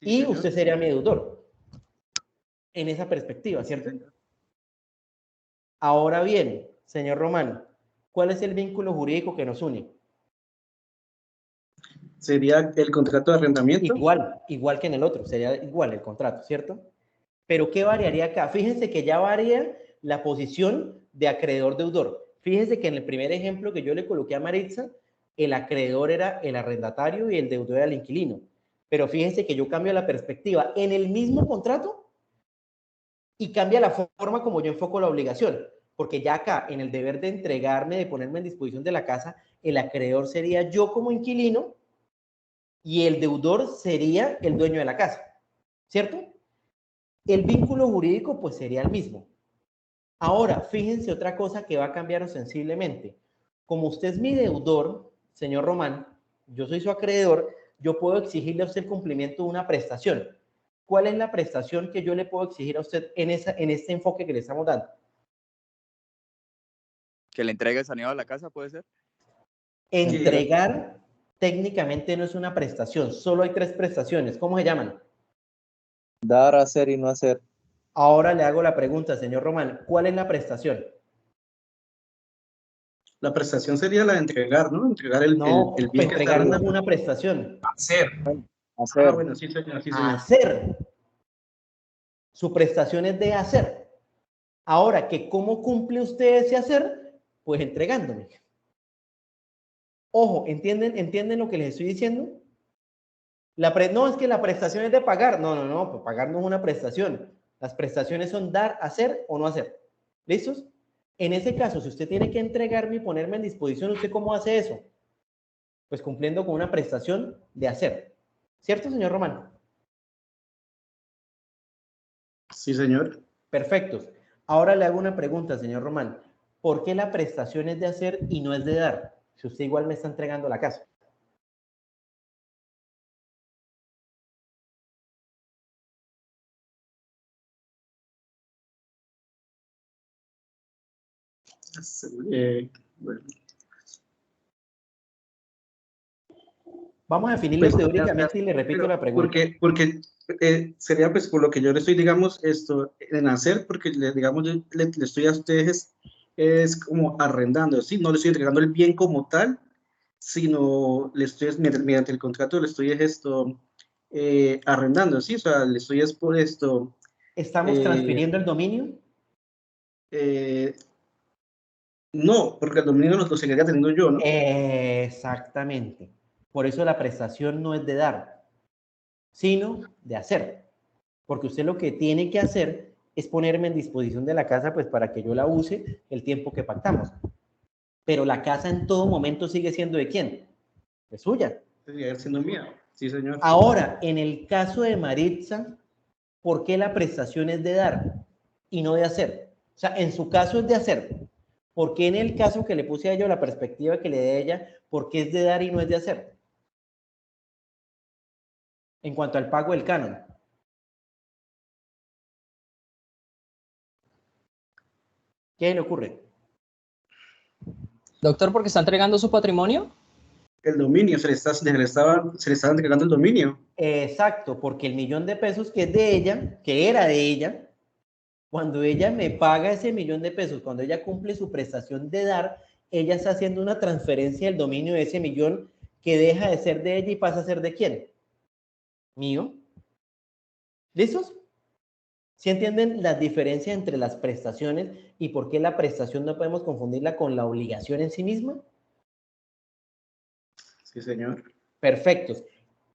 Sí, Y señor. usted sería mi deudor. En esa perspectiva, ¿cierto? Sí, Ahora bien, señor Román, ¿cuál es el vínculo jurídico que nos une? Sería el contrato de arrendamiento. Igual que en el otro, sería igual el contrato, ¿cierto? Pero ¿qué variaría acá? Fíjense que ya varía la posición de acreedor-deudor. Fíjense que en el primer ejemplo que yo le coloqué a Maritza, el acreedor era el arrendatario y el deudor era el inquilino. Pero fíjense que yo cambio la perspectiva en el mismo contrato y cambia la forma como yo enfoco la obligación. Porque ya acá, en el deber de entregarme, de ponerme en disposición de la casa, el acreedor sería yo como inquilino y el deudor sería el dueño de la casa, ¿cierto? El vínculo jurídico pues sería el mismo. Ahora, fíjense otra cosa que va a cambiar ostensiblemente. Como usted es mi deudor, señor Román, yo soy su acreedor, yo puedo exigirle a usted el cumplimiento de una prestación. ¿Cuál es la prestación que yo le puedo exigir a usted en este enfoque que le estamos dando? Que le entregue el saneado a la casa, ¿puede ser? Entregar técnicamente no es una prestación, solo hay 3 prestaciones. ¿Cómo se llaman? Dar, hacer y no hacer. Ahora le hago la pregunta, señor Román, ¿cuál es la prestación? La prestación sería la de entregar, ¿no? Entregar el bien que entregar no está es una prestación. hacer. Ah, bueno, sí, señor, sí, señor. Hacer. Su prestación es de hacer. Ahora, que ¿cómo cumple usted ese hacer? Pues entregándome. Ojo, ¿entienden lo que les estoy diciendo? No es que la prestación es de pagar. No, pues pagar no es una prestación. Las prestaciones son dar, hacer o no hacer. ¿Listos? En ese caso, si usted tiene que entregarme y ponerme en disposición, ¿usted cómo hace eso? Pues cumpliendo con una prestación de hacer. ¿Cierto, señor Román? Sí, señor. Perfectos. Ahora le hago una pregunta, señor Román. ¿Por qué la prestación es de hacer y no es de dar? Si usted igual me está entregando la casa. Bueno. Vamos a definirlo Pues, teóricamente y le repito la pregunta. Porque sería pues por lo que yo le estoy, digamos, en hacer, porque digamos, yo le estoy a ustedes, es como arrendando, ¿sí? No le estoy entregando el bien como tal, sino le estoy, mediante el contrato, le estoy arrendando, ¿sí? O sea, le estoy es por esto. ¿Estamos transfiriendo el dominio? No, porque el dominio lo seguiría teniendo yo, ¿no? Exactamente. Por eso la prestación no es de dar, sino de hacer. Porque usted lo que tiene que hacer es ponerme en disposición de la casa, pues para que yo la use el tiempo que pactamos. Pero la casa en todo momento sigue siendo ¿de quién? Es suya. Sigue siendo mía. Sí, señor. Ahora, en el caso de Maritza, ¿por qué la prestación es de dar y no de hacer? O sea, en su caso es de hacer. ¿Por qué en el caso que le puse a ella, la perspectiva que le dé a ella, por qué es de dar y no es de hacer? En cuanto al pago del canon. ¿Qué le ocurre? Doctor, ¿porque está entregando su patrimonio? El dominio, se le estaba entregando el dominio. Exacto, porque el $1.000.000 que es de ella, que era de ella, cuando ella me paga ese $1.000.000, cuando ella cumple su prestación de dar, ella está haciendo una transferencia del dominio de ese millón que deja de ser de ella y pasa a ser de quién? Mío. ¿Listos? ¿Sí entienden la diferencia entre las prestaciones y por qué la prestación no podemos confundirla con la obligación en sí misma? Sí, señor. Perfectos.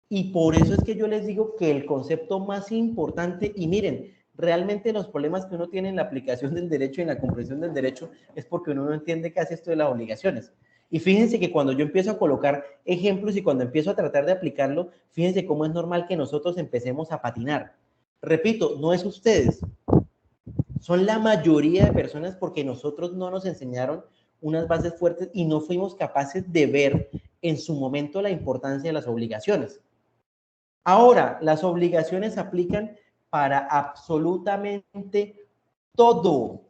Y por eso es que yo les digo que el concepto más importante, y miren, realmente los problemas que uno tiene en la aplicación del derecho y en la comprensión del derecho es porque uno no entiende qué hace esto de las obligaciones. Y fíjense que cuando yo empiezo a colocar ejemplos y cuando empiezo a tratar de aplicarlo, fíjense cómo es normal que nosotros empecemos a patinar. Repito, no es ustedes, son la mayoría de personas porque nosotros no nos enseñaron unas bases fuertes y no fuimos capaces de ver en su momento la importancia de las obligaciones. Ahora, las obligaciones aplican para absolutamente todo.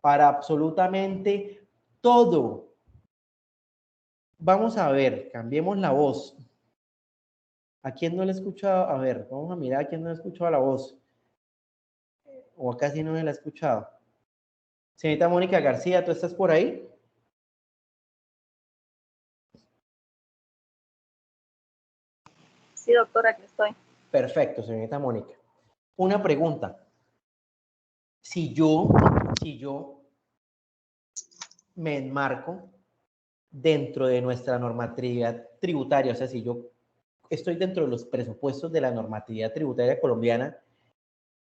Para absolutamente todo. Vamos a ver, cambiemos la voz. ¿A quién no le he escuchado? A ver, vamos a mirar a quién no le ha escuchado la voz. O acá sí no se la ha escuchado. Señorita Mónica García, ¿tú estás por ahí? Sí, doctora, aquí estoy. Perfecto, señorita Mónica. Una pregunta. Si yo me enmarco dentro de nuestra normatividad tributaria, o sea, si yo estoy dentro de los presupuestos de la normatividad tributaria colombiana,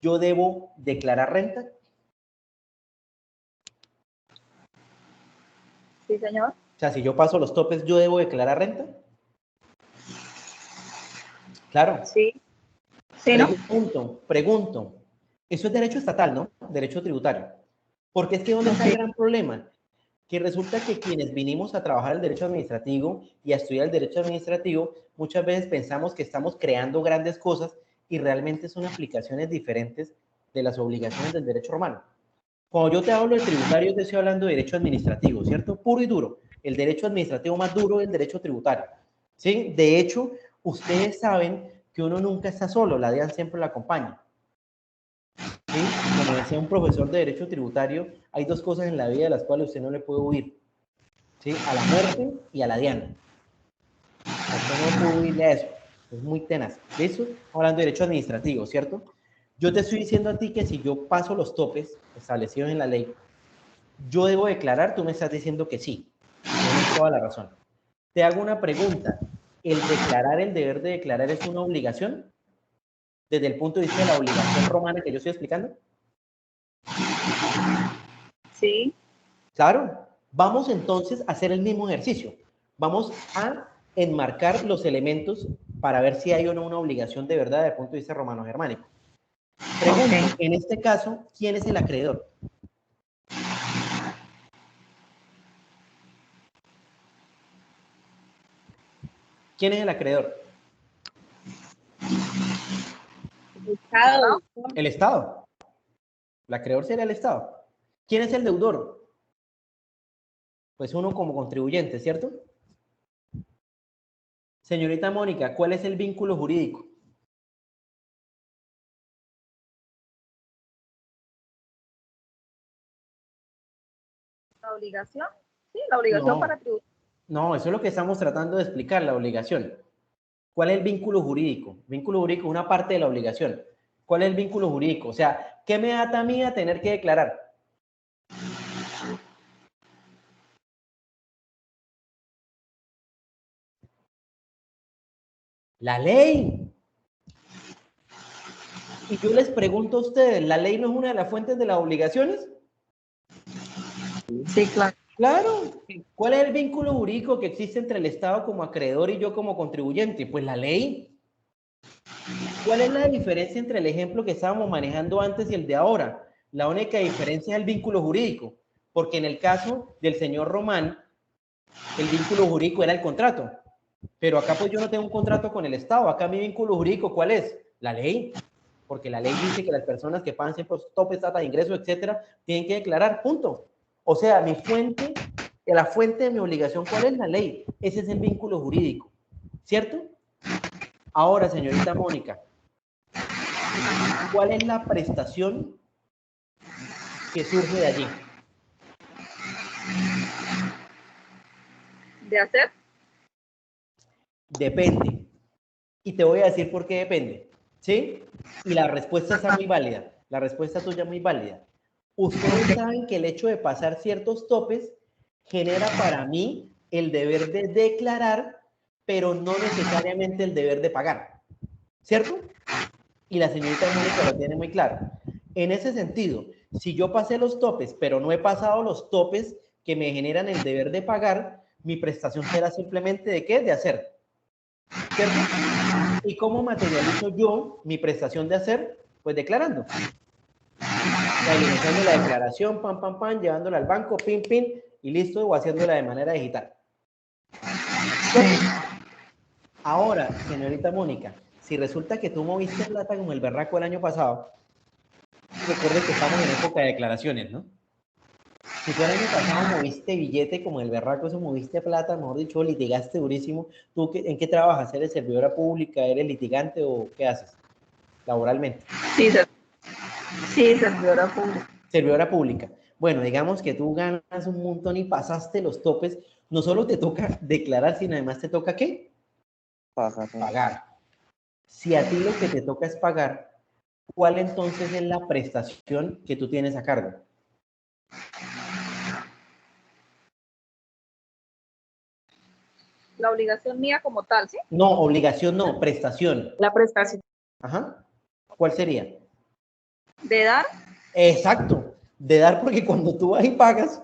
¿yo debo declarar renta? Sí, señor. O sea, si yo paso los topes, ¿yo debo declarar renta? Claro. Sí. Sí, ¿no? Pregunto. Eso es derecho estatal, ¿no? Derecho tributario. Porque es que ¿dónde está el gran problema? Que resulta que quienes vinimos a trabajar el derecho administrativo y a estudiar el derecho administrativo, muchas veces pensamos que estamos creando grandes cosas y realmente son aplicaciones diferentes de las obligaciones del derecho romano. Cuando yo te hablo de tributario, te estoy hablando de derecho administrativo, ¿cierto? Puro y duro. El derecho administrativo más duro es el derecho tributario, ¿sí? De hecho, ustedes saben que uno nunca está solo, la DIAN siempre lo acompaña. ¿Sí? Como decía un profesor de derecho tributario, hay dos cosas en la vida de las cuales usted no le puede huir, ¿sí? A la muerte y a la DIAN. Usted no puede huirle a eso. Es muy tenaz. De eso, hablando de derecho administrativo, ¿cierto? Yo te estoy diciendo a ti que si yo paso los topes establecidos en la ley, yo debo declarar, tú me estás diciendo que sí. Tienes toda la razón. Te hago una pregunta. ¿El declarar, el deber de declarar es una obligación? Desde el punto de vista de la obligación romana que yo estoy explicando. Sí. Claro. Vamos entonces a hacer el mismo ejercicio. Vamos a enmarcar los elementos para ver si hay o no una obligación de verdad desde el punto de vista romano-germánico. Pregunto, en este caso, ¿quién es el acreedor? ¿Quién es el acreedor? El Estado. El Estado. El acreedor sería el Estado. ¿Quién es el deudor? Pues uno como contribuyente, ¿cierto? Señorita Mónica, ¿cuál es el vínculo jurídico? La obligación. Sí, la obligación No. para tributar. No, eso es lo que estamos tratando de explicar, la obligación. ¿Cuál es el vínculo jurídico? Vínculo jurídico es una parte de la obligación. ¿Cuál es el vínculo jurídico? O sea, ¿qué me ata a mí a tener que declarar? La ley. Y yo les pregunto a ustedes, ¿la ley no es una de las fuentes de las obligaciones? Sí, claro. Claro. ¿Cuál es el vínculo jurídico que existe entre el Estado como acreedor y yo como contribuyente? Pues la ley. ¿Cuál es la diferencia entre el ejemplo que estábamos manejando antes y el de ahora? La única diferencia es el vínculo jurídico, porque en el caso del señor Román, el vínculo jurídico era el contrato, pero acá pues yo no tengo un contrato con el Estado, acá mi vínculo jurídico, ¿cuál es? La ley, porque la ley dice que las personas que pagan siempre topes, tasa de ingresos, etcétera, tienen que declarar, punto. O sea, mi fuente, la fuente de mi obligación, ¿cuál es? La ley. Ese es el vínculo jurídico, ¿cierto? Ahora, señorita Mónica, ¿cuál es la prestación que surge de allí? ¿De hacer? Depende. Y te voy a decir por qué depende, ¿sí? Y la respuesta está muy válida. La respuesta tuya es muy válida. Ustedes saben que el hecho de pasar ciertos topes genera para mí el deber de declarar, pero no necesariamente el deber de pagar, ¿cierto? Y la señorita Mónica lo tiene muy claro. En ese sentido, si yo pasé los topes, pero no he pasado los topes que me generan el deber de pagar, mi prestación será simplemente ¿de qué? De hacer, ¿cierto? ¿Y cómo materializo yo mi prestación de hacer? Pues declarando. Realizando la declaración, pam, pam, pam, llevándola al banco, pin, pin, y listo, o haciéndola de manera digital. Ahora, señorita Mónica, si resulta que tú moviste plata como el berraco el año pasado, recuerden que estamos en época de declaraciones, ¿no? Si tú el año pasado moviste billete como el berraco, eso moviste plata, mejor dicho, litigaste durísimo, ¿tú en qué trabajas? ¿Eres servidora pública? ¿Eres litigante o qué haces laboralmente? Sí, servidora pública. Servidora pública. Bueno, digamos que tú ganas un montón y pasaste los topes, no solo te toca declarar, sino además te toca ¿qué? Pagar. Si a ti lo que te toca es pagar, ¿cuál entonces es la prestación que tú tienes a cargo? La obligación mía como tal, ¿sí? No, obligación no, prestación. La prestación. Ajá. ¿Cuál sería? ¿De dar? Exacto, de dar, porque cuando tú vas y pagas,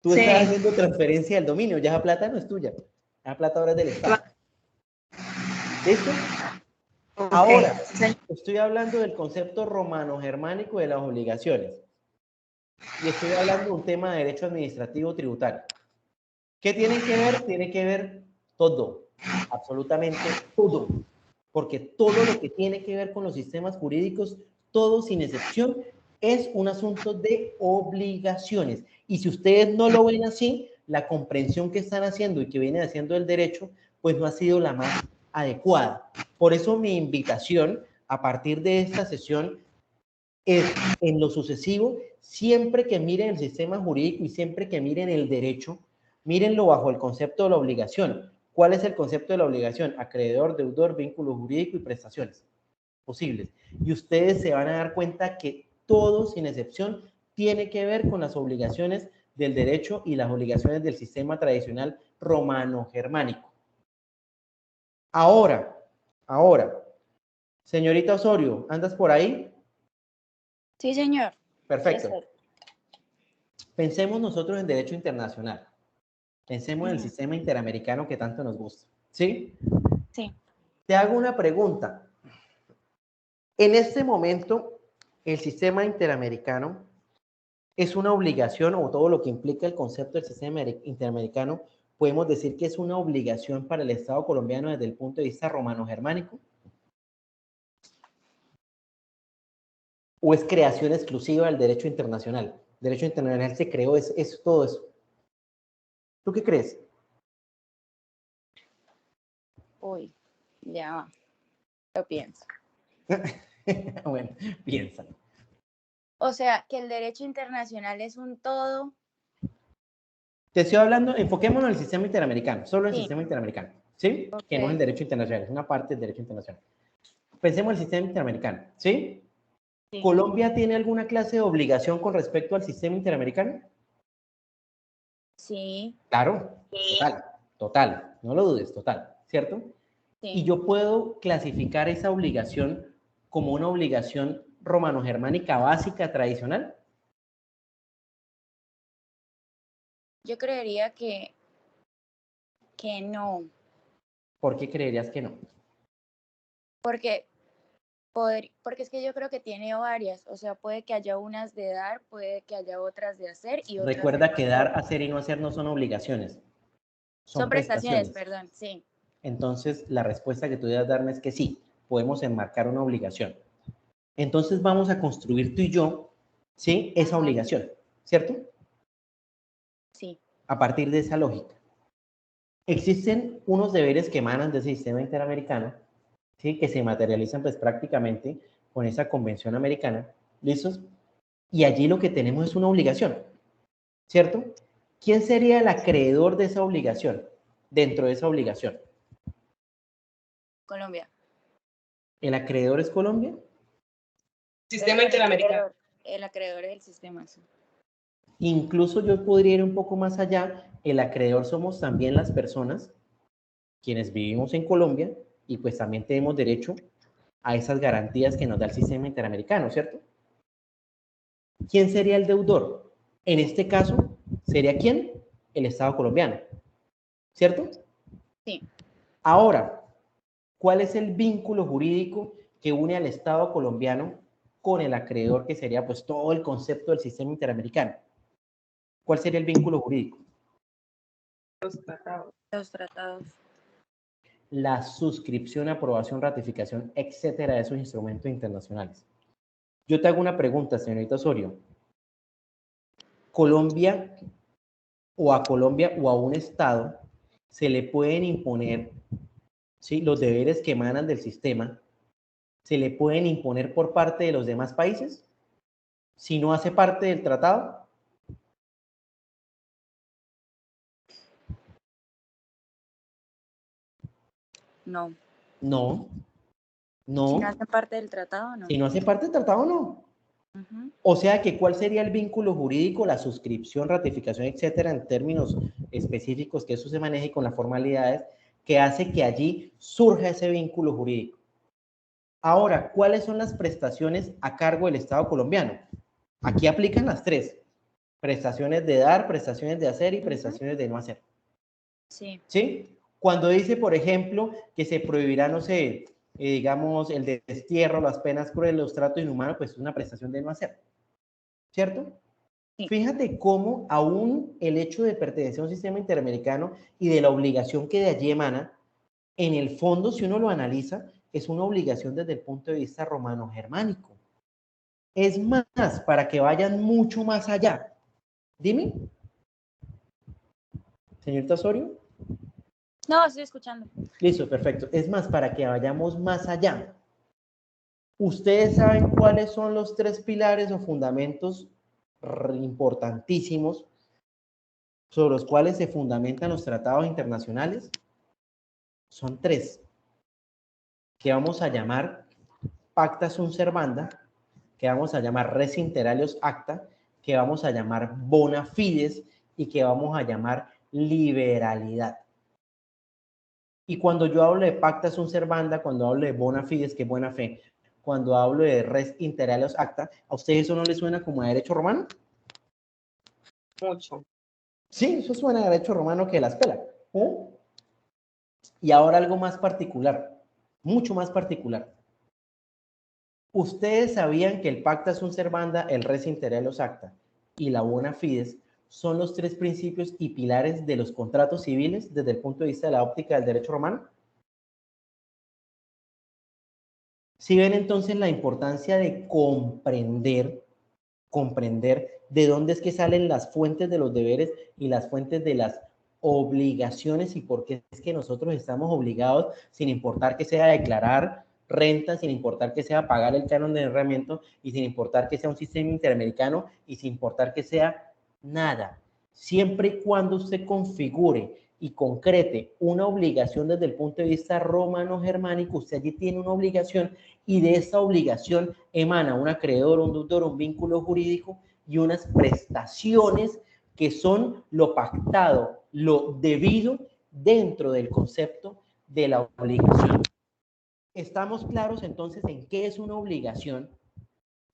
tú Sí. estás haciendo transferencia del dominio, ya esa plata no es tuya, esa plata ahora es del Estado. ¿Listo? Okay. Ahora, estoy hablando del concepto romano-germánico de las obligaciones y estoy hablando de un tema de derecho administrativo tributario. ¿Qué tienen que ver? Tiene que ver todo, absolutamente todo, porque todo lo que tiene que ver con los sistemas jurídicos, todo sin excepción, es un asunto de obligaciones. Y si ustedes no lo ven así, la comprensión que están haciendo y que viene haciendo el derecho, pues no ha sido la más adecuada. Por eso mi invitación a partir de esta sesión es, en lo sucesivo, siempre que miren el sistema jurídico y siempre que miren el derecho, mírenlo bajo el concepto de la obligación. ¿Cuál es el concepto de la obligación? Acreedor, deudor, vínculo jurídico y prestaciones posibles. Y ustedes se van a dar cuenta que todo, sin excepción, tiene que ver con las obligaciones del derecho y las obligaciones del sistema tradicional romano-germánico. Ahora, señorita Osorio, ¿andas por ahí? Sí, señor. Perfecto. Yes, sir. Pensemos nosotros en derecho internacional. Pensemos en el sistema interamericano que tanto nos gusta. ¿Sí? Sí. Te hago una pregunta. En este momento, el sistema interamericano es una obligación, o todo lo que implica el concepto del sistema interamericano, podemos decir que es una obligación para el Estado colombiano desde el punto de vista romano-germánico. ¿O es creación exclusiva del derecho internacional? El derecho internacional se creó, es todo eso. ¿Tú qué crees? Uy, ya va. Lo pienso. Bueno, piensa. O sea, que el derecho internacional es un todo. Te estoy hablando, enfoquémonos en el sistema interamericano, solo en el Sí. sistema interamericano, ¿sí? Ok. Que no es el derecho internacional, es una parte del derecho internacional. Pensemos en el sistema interamericano, ¿sí? Sí. ¿Colombia tiene alguna clase de obligación con respecto al sistema interamericano? Sí. Claro, Sí. total, no lo dudes, total, ¿cierto? Sí. Y yo puedo clasificar esa obligación como una obligación romano-germánica básica tradicional. Yo creería que no, ¿Por qué creerías que no? porque es que yo creo que tiene varias, o sea, puede que haya unas de dar, puede que haya otras de hacer y otras de Recuerda no que hacer. dar, hacer y no hacer no son obligaciones, Son prestaciones, perdón, sí. Entonces, la respuesta que tú debes darme es que sí, podemos enmarcar una obligación. Entonces, vamos a construir tú y yo, ¿sí? Esa obligación, ¿cierto? Sí. A partir de esa lógica. Existen unos deberes que emanan del sistema interamericano, ¿sí? Que se materializan pues prácticamente con esa convención americana, ¿listos? Y allí lo que tenemos es una obligación, ¿cierto? ¿Quién sería el acreedor de esa obligación? Dentro de esa obligación. Colombia. ¿El acreedor es Colombia? Sistema interamericano. El acreedor del sistema, sí. Incluso yo podría ir un poco más allá. El acreedor somos también las personas quienes vivimos en Colombia y pues también tenemos derecho a esas garantías que nos da el sistema interamericano, ¿cierto? ¿Quién sería el deudor? En este caso, ¿sería quién? El Estado colombiano, ¿cierto? Sí. Ahora, ¿cuál es el vínculo jurídico que une al Estado colombiano con el acreedor, que sería pues todo el concepto del sistema interamericano? ¿Cuál sería el vínculo jurídico? Los tratados. La suscripción, aprobación, ratificación, etcétera, de esos instrumentos internacionales. Yo te hago una pregunta, señorita Osorio. ¿Colombia o a un Estado se le pueden imponer, ¿sí?, los deberes que emanan del sistema, se le pueden imponer por parte de los demás países si no hace parte del tratado? No. No. Si no hace parte del tratado, no. Si no hace parte del tratado, no. O sea que, ¿cuál sería el vínculo jurídico? La suscripción, ratificación, etcétera, en términos específicos, que eso se maneje con las formalidades, que hace que allí surja ese vínculo jurídico. Ahora, ¿cuáles son las prestaciones a cargo del Estado colombiano? Aquí aplican las tres: prestaciones de dar, prestaciones de hacer y prestaciones de no hacer. Sí. ¿Sí? Cuando dice, por ejemplo, que se prohibirá, no sé, digamos, el destierro, las penas crueles, los tratos inhumanos, pues es una prestación de no hacer, ¿cierto? Sí. Fíjate cómo aún el hecho de pertenecer a un sistema interamericano y de la obligación que de allí emana, en el fondo, si uno lo analiza, es una obligación desde el punto de vista romano-germánico. Es más, para que vayan mucho más allá. Dime. Señorita Osorio. No, estoy escuchando. Listo, perfecto. Es más, para que vayamos más allá. ¿Ustedes saben cuáles son los tres pilares o fundamentos importantísimos sobre los cuales se fundamentan los tratados internacionales? son 3, que vamos a llamar pacta sunt servanda, que vamos a llamar res inter alios acta, que vamos a llamar bona fides y que vamos a llamar liberalidad. Y cuando yo hablo de pacta sunt servanda, cuando hablo de bona fides, que es buena fe, cuando hablo de res inter alios acta, ¿a ustedes eso no les suena como a derecho romano? Mucho. Sí, eso suena a derecho romano que las pela. ¿Oh? Y ahora algo más particular, mucho más particular. ¿Ustedes sabían que el pacta sunt servanda, el res inter alios acta y la bona fides son los 3 principios y pilares de los contratos civiles desde el punto de vista de la óptica del derecho romano? ¿Sí ven entonces la importancia de comprender de dónde es que salen las fuentes de los deberes y las fuentes de las obligaciones y por qué es que nosotros estamos obligados, sin importar que sea declarar renta, sin importar que sea pagar el canon de enrolamiento y sin importar que sea un sistema interamericano y sin importar que sea nada? Siempre y cuando usted configure y concrete una obligación desde el punto de vista romano-germánico, usted allí tiene una obligación y de esa obligación emana un acreedor, un deudor, un vínculo jurídico y unas prestaciones que son lo pactado, lo debido dentro del concepto de la obligación. ¿Estamos claros entonces en qué es una obligación?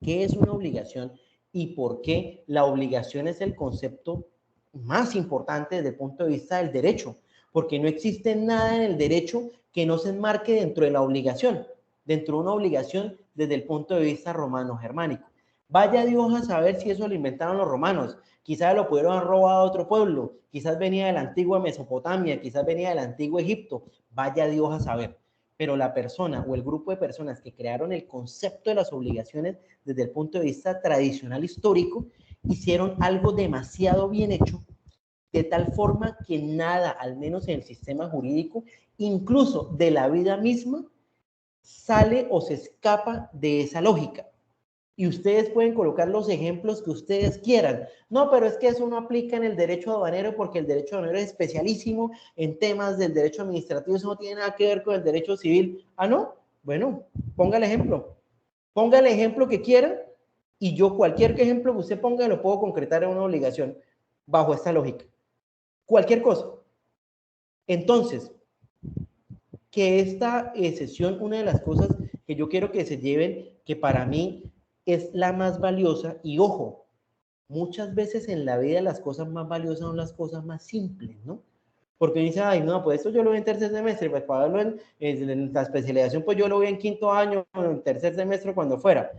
¿Qué es una obligación y por qué la obligación es el concepto más importante desde el punto de vista del derecho? Porque no existe nada en el derecho que no se enmarque dentro de la obligación, dentro de una obligación desde el punto de vista romano-germánico. Vaya Dios a saber si eso lo inventaron los romanos, quizás lo pudieron haber robado a otro pueblo, quizás venía de la antigua Mesopotamia, quizás venía del antiguo Egipto, vaya Dios a saber. Pero la persona o el grupo de personas que crearon el concepto de las obligaciones desde el punto de vista tradicional histórico, hicieron algo demasiado bien hecho, de tal forma que nada, al menos en el sistema jurídico, incluso de la vida misma, sale o se escapa de esa lógica. Y ustedes pueden colocar los ejemplos que ustedes quieran. No, pero es que eso no aplica en el derecho aduanero porque el derecho aduanero es especialísimo en temas del derecho administrativo, eso no tiene nada que ver con el derecho civil. Ah, ¿no? Bueno, ponga el ejemplo. Ponga el ejemplo que quiera y yo cualquier ejemplo que usted ponga lo puedo concretar en una obligación bajo esta lógica. Cualquier cosa. Entonces, que esta sesión, una de las cosas que yo quiero que se lleven, que para mí es la más valiosa, y ojo, muchas veces en la vida las cosas más valiosas son las cosas más simples, ¿no? Porque dice, ay, no, pues esto yo lo voy en tercer semestre, pues para verlo en la especialización, pues yo lo voy en quinto año, en tercer semestre, cuando fuera.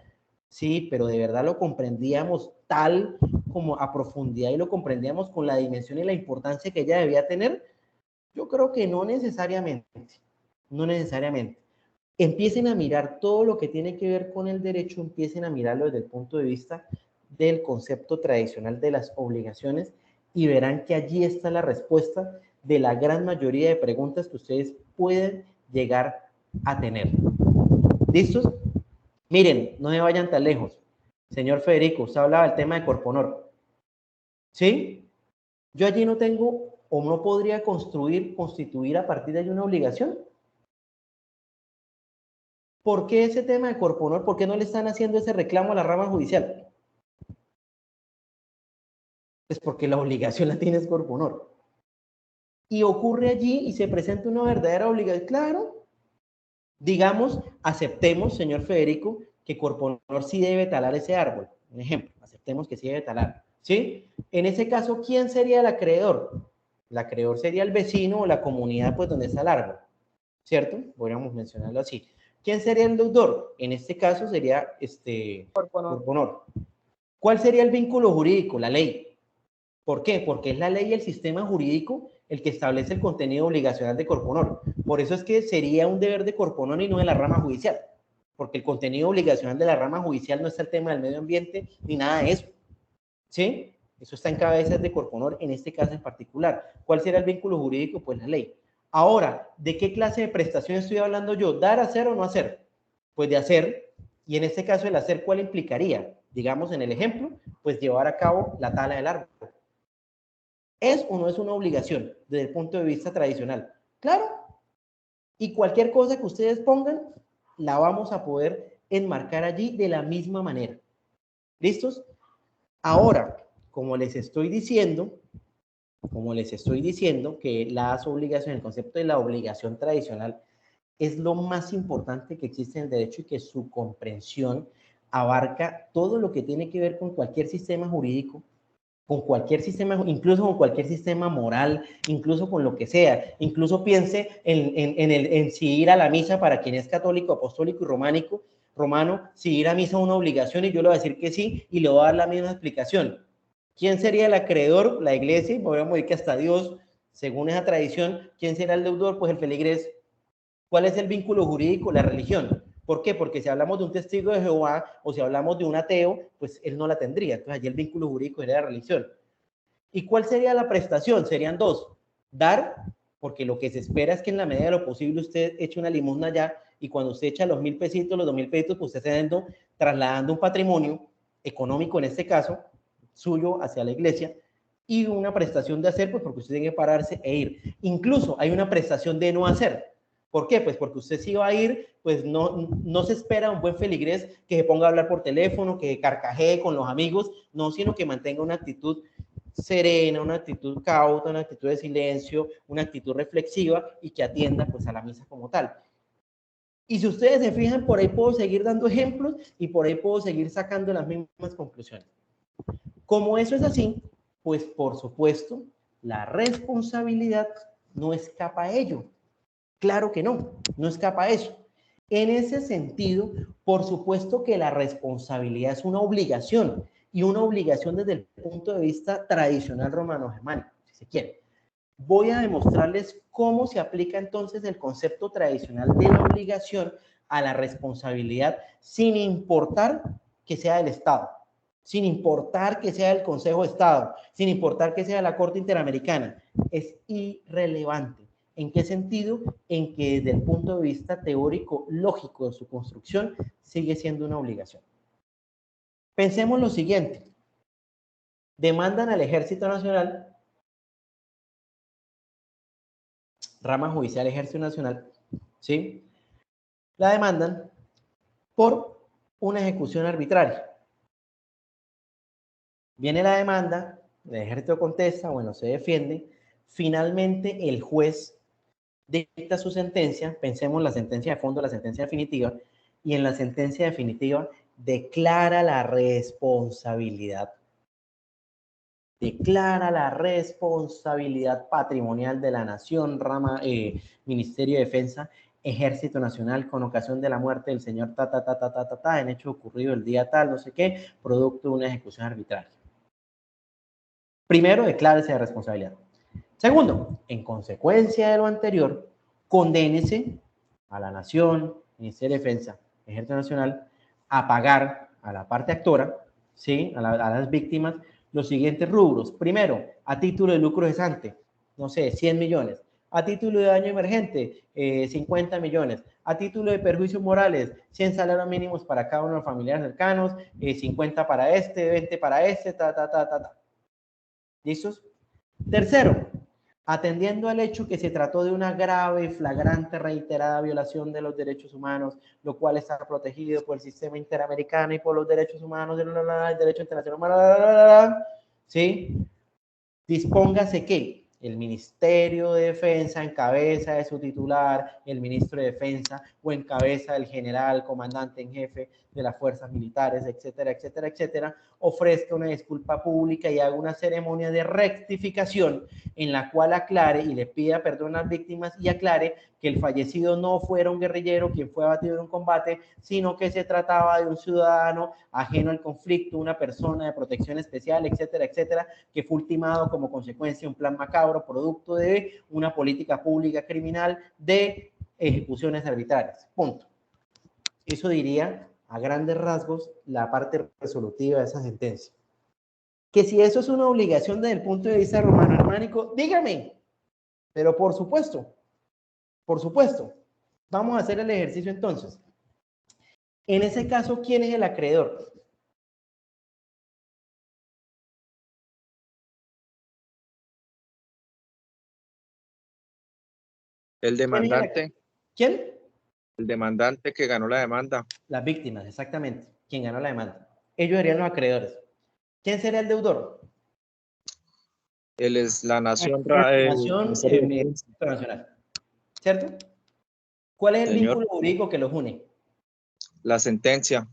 Sí, pero de verdad lo comprendíamos tal como a profundidad y lo comprendíamos con la dimensión y la importancia que ella debía tener. Yo creo que no necesariamente, no necesariamente. Empiecen a mirar todo lo que tiene que ver con el derecho, empiecen a mirarlo desde el punto de vista del concepto tradicional de las obligaciones y verán que allí está la respuesta de la gran mayoría de preguntas que ustedes pueden llegar a tener. ¿Listos? Miren, no se vayan tan lejos. Señor Federico, usted hablaba del tema de Corponor. ¿Sí? Yo allí no tengo o no podría constituir a partir de allí una obligación. ¿Por qué ese tema de Corponor? ¿Por qué no le están haciendo ese reclamo a la rama judicial? Pues porque la obligación la tiene Corponor. Y ocurre allí y se presenta una verdadera obligación. Claro, digamos, aceptemos, señor Federico, que Corponor sí debe talar ese árbol. Un ejemplo, aceptemos que sí debe talar. ¿Sí? En ese caso, ¿quién sería el acreedor? El acreedor sería el vecino o la comunidad, pues, donde está el árbol. ¿Cierto? Podríamos mencionarlo así. ¿Quién sería el deudor? En este caso sería Corponor. ¿Cuál sería el vínculo jurídico? La ley. ¿Por qué? Porque es la ley y el sistema jurídico el que establece el contenido obligacional de Corponor. Por eso es que sería un deber de Corponor y no de la rama judicial. Porque el contenido obligacional de la rama judicial no está el tema del medio ambiente ni nada de eso. ¿Sí? Eso está en cabezas de Corponor en este caso en particular. ¿Cuál será el vínculo jurídico? Pues la ley. Ahora, ¿de qué clase de prestación estoy hablando yo? ¿Dar, hacer o no hacer? Pues de hacer, y en este caso el hacer, ¿cuál implicaría? Digamos en el ejemplo, pues llevar a cabo la tala del árbol. ¿Es o no es una obligación desde el punto de vista tradicional? Claro, Y cualquier cosa que ustedes pongan, la vamos a poder enmarcar allí de la misma manera. ¿Listos? Ahora, como les estoy diciendo que las obligaciones, el concepto de la obligación tradicional es lo más importante que existe en el derecho y que su comprensión abarca todo lo que tiene que ver con cualquier sistema jurídico, con cualquier sistema, incluso con cualquier sistema moral, incluso con lo que sea. Incluso piense en si ir a la misa para quien es católico, apostólico y romano, si ir a misa es una obligación, y yo le voy a decir que sí, y le voy a dar la misma explicación. ¿Quién sería el acreedor? La iglesia, y podríamos decir que hasta Dios, según esa tradición. ¿Quién será el deudor? Pues el feligrés. ¿Cuál es el vínculo jurídico? La religión. ¿Por qué? Porque si hablamos de un testigo de Jehová o si hablamos de un ateo, pues él no la tendría. Entonces allí el vínculo jurídico sería la religión. ¿Y cuál sería la prestación? Serían dos. Dar, porque lo que se espera es que en la medida de lo posible usted eche una limosna ya, y cuando usted echa los 1.000 pesitos, los 2.000 pesitos, pues usted está trasladando un patrimonio económico, en este caso, suyo hacia la iglesia, y una prestación de hacer, pues porque usted tiene que pararse e ir. Incluso hay una prestación de no hacer. ¿Por qué? Pues porque usted sí va a ir, pues no se espera un buen feligrés que se ponga a hablar por teléfono, que carcajee con los amigos, no, sino que mantenga una actitud serena, una actitud cauta, una actitud de silencio, una actitud reflexiva, y que atienda pues a la misa como tal. Y si ustedes se fijan, por ahí puedo seguir dando ejemplos y por ahí puedo seguir sacando las mismas conclusiones. Como eso es así, pues por supuesto, la responsabilidad no escapa a ello. Claro que no escapa a eso. En ese sentido, por supuesto que la responsabilidad es una obligación, y una obligación desde el punto de vista tradicional romano-germánico, si se quiere. Voy a demostrarles cómo se aplica entonces el concepto tradicional de la obligación a la responsabilidad, sin importar que sea del Estado, sin importar que sea del Consejo de Estado, sin importar que sea la Corte Interamericana. Es irrelevante. ¿En qué sentido? En que desde el punto de vista teórico, lógico de su construcción, sigue siendo una obligación. Pensemos lo siguiente. Demandan al Ejército Nacional, rama judicial Ejército Nacional, ¿sí? La demandan por una ejecución arbitraria. Viene la demanda, el Ejército contesta, bueno, se defiende. Finalmente el juez dicta su sentencia. Pensemos en la sentencia de fondo, la sentencia definitiva, y en la sentencia definitiva declara la responsabilidad. Declara la responsabilidad patrimonial de la nación, rama, Ministerio de Defensa, Ejército Nacional, con ocasión de la muerte del señor en hecho ocurrido el día tal, no sé qué, producto de una ejecución arbitraria. Primero, declárese de responsabilidad. Segundo, en consecuencia de lo anterior, condénese a la nación, Ministerio de Defensa, Ejército Nacional, a pagar a la parte actora, ¿sí? a las víctimas, los siguientes rubros. Primero, a título de lucro cesante, no sé, 100 millones. A título de daño emergente, 50 millones. A título de perjuicios morales, 100 salarios mínimos para cada uno de los familiares cercanos, 50 para este, 20 para este, ¿Listos? Tercero, atendiendo al hecho que se trató de una grave, flagrante, reiterada violación de los derechos humanos, lo cual está protegido por el sistema interamericano y por los derechos humanos, el derecho internacional, ¿sí? Dispóngase que el Ministerio de Defensa, en cabeza de su titular, el ministro de Defensa, o en cabeza del general, comandante en jefe de las fuerzas militares, etcétera, etcétera, etcétera, ofrezca una disculpa pública y haga una ceremonia de rectificación en la cual aclare y le pida perdón a las víctimas y aclare que el fallecido no fuera un guerrillero quien fue abatido en un combate, sino que se trataba de un ciudadano ajeno al conflicto, una persona de protección especial, etcétera, etcétera, que fue ultimado como consecuencia de un plan macabro, producto de una política pública criminal de ejecuciones arbitrarias. Punto. Eso diría, a grandes rasgos, la parte resolutiva de esa sentencia. Que si eso es una obligación desde el punto de vista romano-germánico, dígame. Pero por supuesto. Vamos a hacer el ejercicio entonces. En ese caso, ¿quién es el acreedor? El demandante. ¿Quién? El demandante que ganó la demanda. Las víctimas, exactamente. Quien ganó la demanda. Ellos serían los acreedores. ¿Quién sería el deudor? Él es la nación. Nación internacional. ¿Cierto? ¿Cuál es el Señor. vínculo jurídico que los une? La sentencia.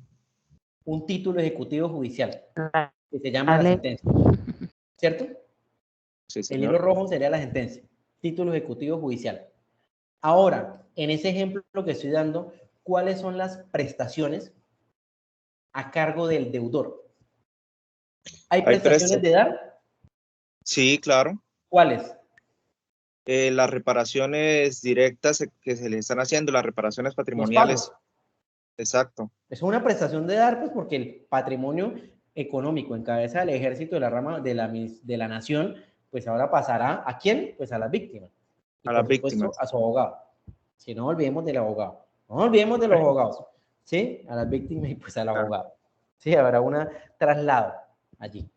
Un título ejecutivo judicial, que se llama la sentencia. ¿Cierto? Sí, El señor. hilo rojo sería la sentencia. Título ejecutivo judicial. Ahora, en ese ejemplo que estoy dando, ¿cuáles son las prestaciones a cargo del deudor? ¿Hay prestaciones de dar? Sí, claro. ¿Cuáles? Las reparaciones directas que se le están haciendo, las reparaciones patrimoniales. Los pagos. Exacto. Es una prestación de dar, pues, porque el patrimonio económico en cabeza del ejército de la rama de la nación, pues ahora pasará ¿a quién? Pues a las víctimas. Y A por las supuesto, víctimas. a su abogado. Si no olvidemos del abogado. No olvidemos de los abogados. ¿Sí? A las víctimas y pues al abogado. Sí, habrá un traslado allí.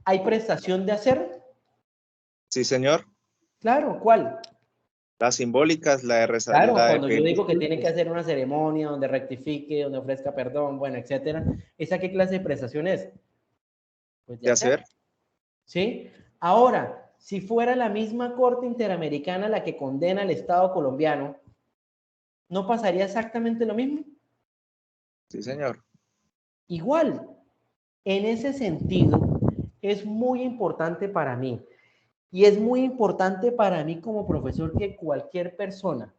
¿Hay prestación de hacer? Sí, señor. Claro, ¿cuál? Las simbólicas, la de Claro, la de cuando yo pedir digo que tiene disculpas. que hacer una ceremonia donde rectifique, donde ofrezca perdón, bueno, etcétera, ¿esa qué clase de prestación es? Pues de hacer. ¿Sí? Ahora, si fuera la misma Corte Interamericana la que condena al Estado colombiano, ¿no pasaría exactamente lo mismo? Sí, señor. Igual, en ese sentido, es muy importante para mí, y es muy importante para mí como profesor que cualquier persona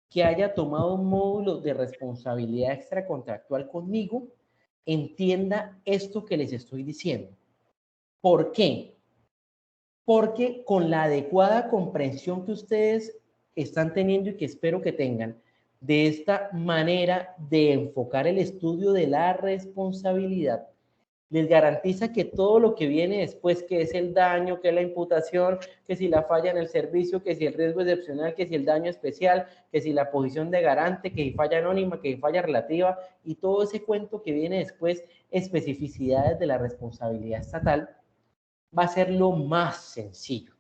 que haya tomado un módulo de responsabilidad extracontractual conmigo entienda esto que les estoy diciendo. ¿Por qué? Porque con la adecuada comprensión que ustedes están teniendo y que espero que tengan de esta manera de enfocar el estudio de la responsabilidad, les garantiza que todo lo que viene después, que es el daño, que es la imputación, que si la falla en el servicio, que si el riesgo excepcional, que si el daño especial, que si la posición de garante, que si falla anónima, que si falla relativa, y todo ese cuento que viene después, especificidades de la responsabilidad estatal, va a ser lo más sencillo,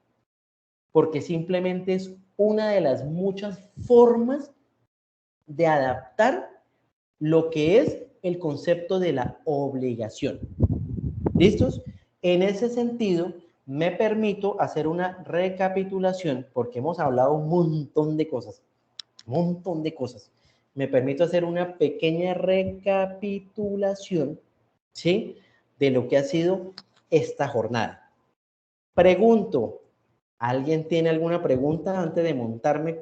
porque simplemente es una de las muchas formas de adaptar lo que es el concepto de la obligación. ¿Listos? En ese sentido, me permito hacer una recapitulación, porque hemos hablado un montón de cosas, Me permito hacer una pequeña recapitulación, ¿sí? De lo que ha sido esta jornada. Pregunto, ¿alguien tiene alguna pregunta antes de montarme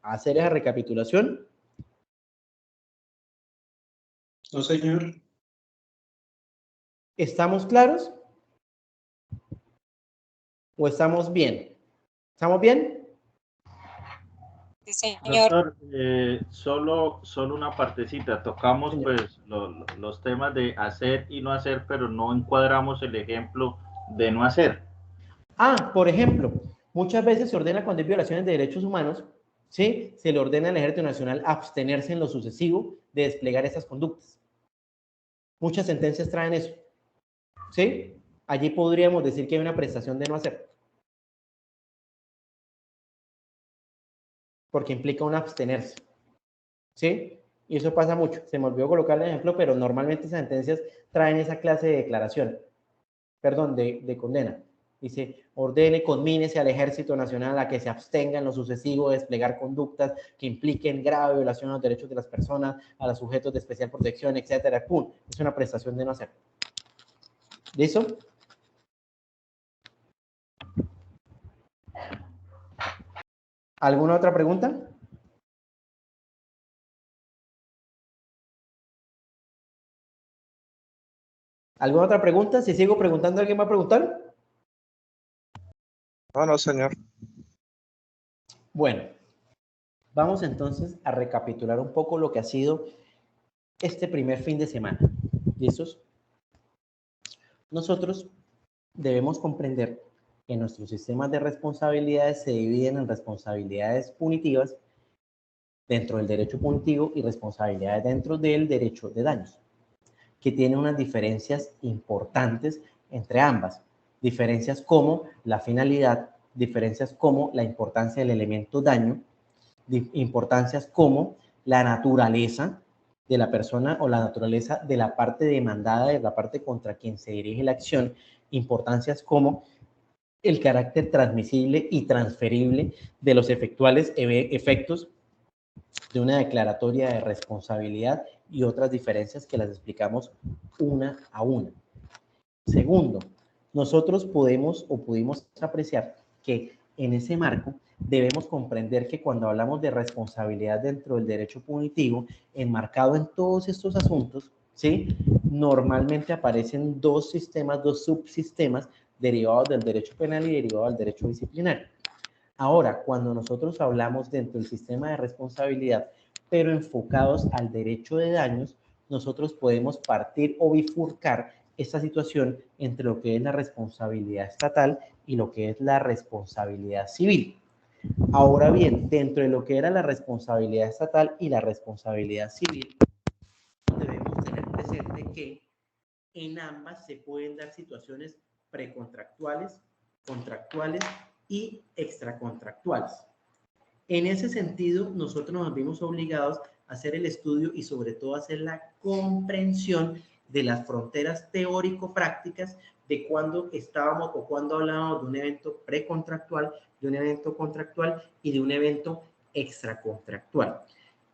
a hacer esa recapitulación? No, señor. ¿Estamos claros? ¿O estamos bien? ¿Estamos bien? Sí, señor. Doctor, solo una partecita. Tocamos pues los temas de hacer y no hacer, pero no encuadramos el ejemplo de no hacer. Ah, por ejemplo, muchas veces se ordena cuando hay violaciones de derechos humanos, ¿sí? Se le ordena al Ejército Nacional abstenerse en lo sucesivo de desplegar esas conductas. Muchas sentencias traen eso, ¿sí? Allí podríamos decir que hay una prestación de no hacer. Porque implica un abstenerse, ¿sí? Y eso pasa mucho. Se me olvidó colocar el ejemplo, pero normalmente esas sentencias traen esa clase de declaración, perdón, de condena. Dice, ordene, conmínese al Ejército Nacional a que se abstenga en lo sucesivo de desplegar conductas que impliquen grave violación a los derechos de las personas, a los sujetos de especial protección, etcétera. ¡Pum! Es una prestación de no hacer. ¿Listo? ¿Alguna otra pregunta? ¿Alguna otra pregunta? Si sigo preguntando, ¿alguien va a preguntar? No, señor. Bueno, vamos entonces a recapitular un poco lo que ha sido este primer fin de semana. ¿Listos? Nosotros debemos comprender que nuestros sistemas de responsabilidades se dividen en responsabilidades punitivas dentro del derecho punitivo y responsabilidades dentro del derecho de daños, que tienen unas diferencias importantes entre ambas. Diferencias como la finalidad, diferencias como la importancia del elemento daño importancias como la naturaleza de la persona o la naturaleza de la parte demandada, de la parte contra quien se dirige la acción, importancias como el carácter transmisible y transferible de los efectos de una declaratoria de responsabilidad y otras diferencias que las explicamos una a una. Segundo, nosotros pudimos apreciar que en ese marco debemos comprender que cuando hablamos de responsabilidad dentro del derecho punitivo, enmarcado en todos estos asuntos, ¿sí? Normalmente aparecen dos subsistemas derivados del derecho penal y derivados del derecho disciplinario. Ahora, cuando nosotros hablamos dentro del sistema de responsabilidad, pero enfocados al derecho de daños, nosotros podemos partir o bifurcar esta situación entre lo que es la responsabilidad estatal y lo que es la responsabilidad civil. Ahora bien, dentro de lo que era la responsabilidad estatal y la responsabilidad civil, debemos tener presente que en ambas se pueden dar situaciones precontractuales, contractuales y extracontractuales. En ese sentido, nosotros nos vimos obligados a hacer el estudio y sobre todo a hacer la comprensión de las fronteras teórico-prácticas de cuándo estábamos o cuándo hablábamos de un evento precontractual, de un evento contractual y de un evento extracontractual.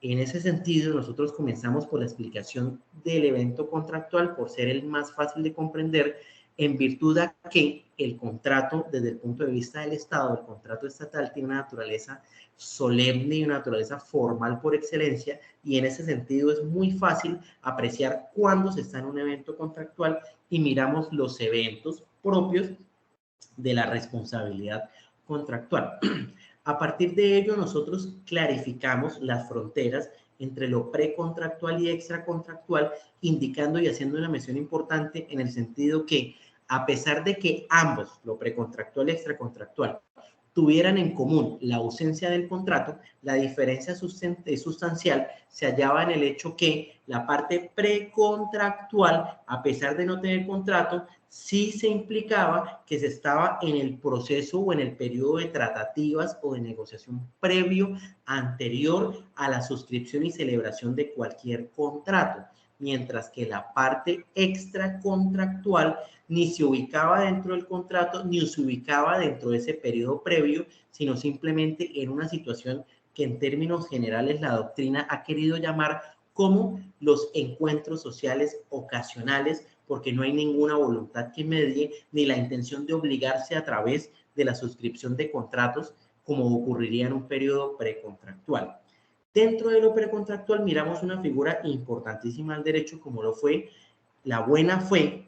En ese sentido, nosotros comenzamos por la explicación del evento contractual por ser el más fácil de comprender, en virtud de que el contrato, desde el punto de vista del Estado, el contrato estatal tiene una naturaleza solemne y una naturaleza formal por excelencia, y en ese sentido es muy fácil apreciar cuándo se está en un evento contractual y miramos los eventos propios de la responsabilidad contractual. A partir de ello, nosotros clarificamos las fronteras entre lo precontractual y extracontractual, indicando y haciendo una mención importante en el sentido que, a pesar de que ambos, lo precontractual y extracontractual, tuvieran en común la ausencia del contrato, la diferencia sustancial se hallaba en el hecho que la parte precontractual, a pesar de no tener contrato, sí se implicaba que se estaba en el proceso o en el periodo de tratativas o de negociación previo anterior a la suscripción y celebración de cualquier contrato, mientras que la parte extracontractual ni se ubicaba dentro del contrato, ni se ubicaba dentro de ese periodo previo, sino simplemente en una situación que en términos generales la doctrina ha querido llamar como los encuentros sociales ocasionales, porque no hay ninguna voluntad que medie, ni la intención de obligarse a través de la suscripción de contratos, como ocurriría en un periodo precontractual. Dentro de lo precontractual miramos una figura importantísima del derecho, como lo fue la buena fe,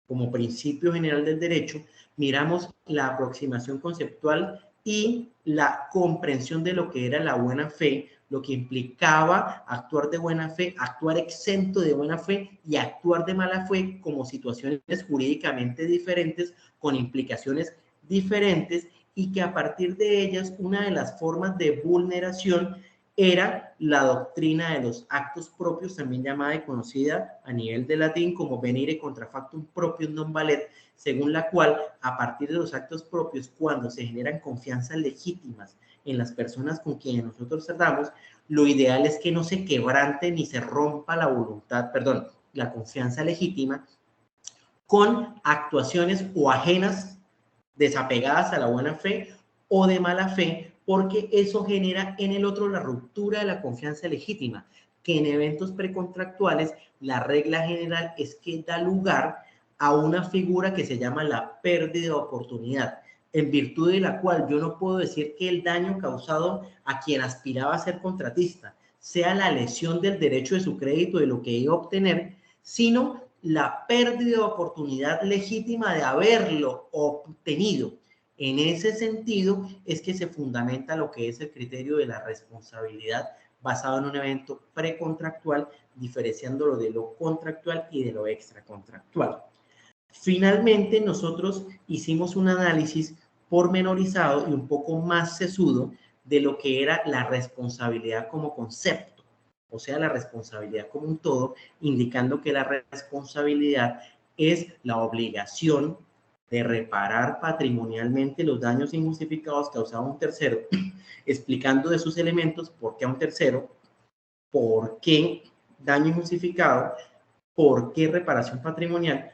como principio general del derecho. Miramos la aproximación conceptual y la comprensión de lo que era la buena fe, lo que implicaba actuar de buena fe, actuar exento de buena fe y actuar de mala fe como situaciones jurídicamente diferentes, con implicaciones diferentes, y que a partir de ellas una de las formas de vulneración era la doctrina de los actos propios, también llamada y conocida a nivel de latín como venire contra factum proprius non valet, según la cual, a partir de los actos propios, cuando se generan confianzas legítimas en las personas con quienes nosotros tratamos, lo ideal es que no se quebrante ni se rompa la confianza legítima con actuaciones o ajenas, desapegadas a la buena fe o de mala fe, porque eso genera en el otro la ruptura de la confianza legítima, que en eventos precontractuales la regla general es que da lugar a una figura que se llama la pérdida de oportunidad, en virtud de la cual yo no puedo decir que el daño causado a quien aspiraba a ser contratista sea la lesión del derecho de su crédito, de lo que iba a obtener, sino la pérdida de oportunidad legítima de haberlo obtenido. En ese sentido es que se fundamenta lo que es el criterio de la responsabilidad basado en un evento precontractual, diferenciándolo de lo contractual y de lo extracontractual. Finalmente, nosotros hicimos un análisis pormenorizado y un poco más sesudo de lo que era la responsabilidad como concepto, o sea, la responsabilidad como un todo, indicando que la responsabilidad es la obligación de reparar patrimonialmente los daños injustificados causados a un tercero, explicando de sus elementos por qué a un tercero, por qué daño injustificado, por qué reparación patrimonial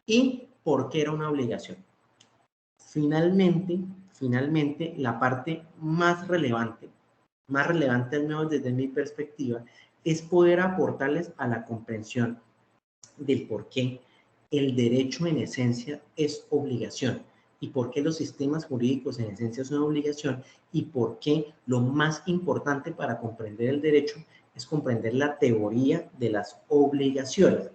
y por qué era una obligación. Finalmente, la parte más relevante al menos desde mi perspectiva, es poder aportarles a la comprensión del por qué el derecho en esencia es obligación y por qué los sistemas jurídicos en esencia son obligación y por qué lo más importante para comprender el derecho es comprender la teoría de las obligaciones,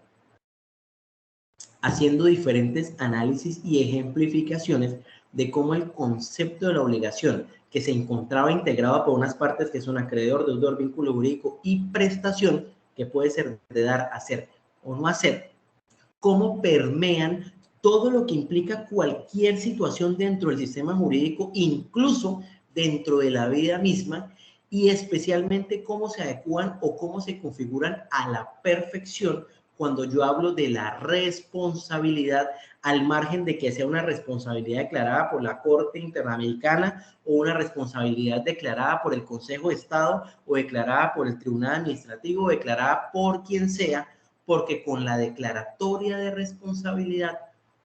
haciendo diferentes análisis y ejemplificaciones de cómo el concepto de la obligación, que se encontraba integrado por unas partes que son acreedor, deudor, vínculo jurídico y prestación, que puede ser de dar, hacer o no hacer, cómo permean todo lo que implica cualquier situación dentro del sistema jurídico, incluso dentro de la vida misma, y especialmente cómo se adecúan o cómo se configuran a la perfección cuando yo hablo de la responsabilidad, al margen de que sea una responsabilidad declarada por la Corte Interamericana o una responsabilidad declarada por el Consejo de Estado o declarada por el Tribunal Administrativo o declarada por quien sea, porque con la declaratoria de responsabilidad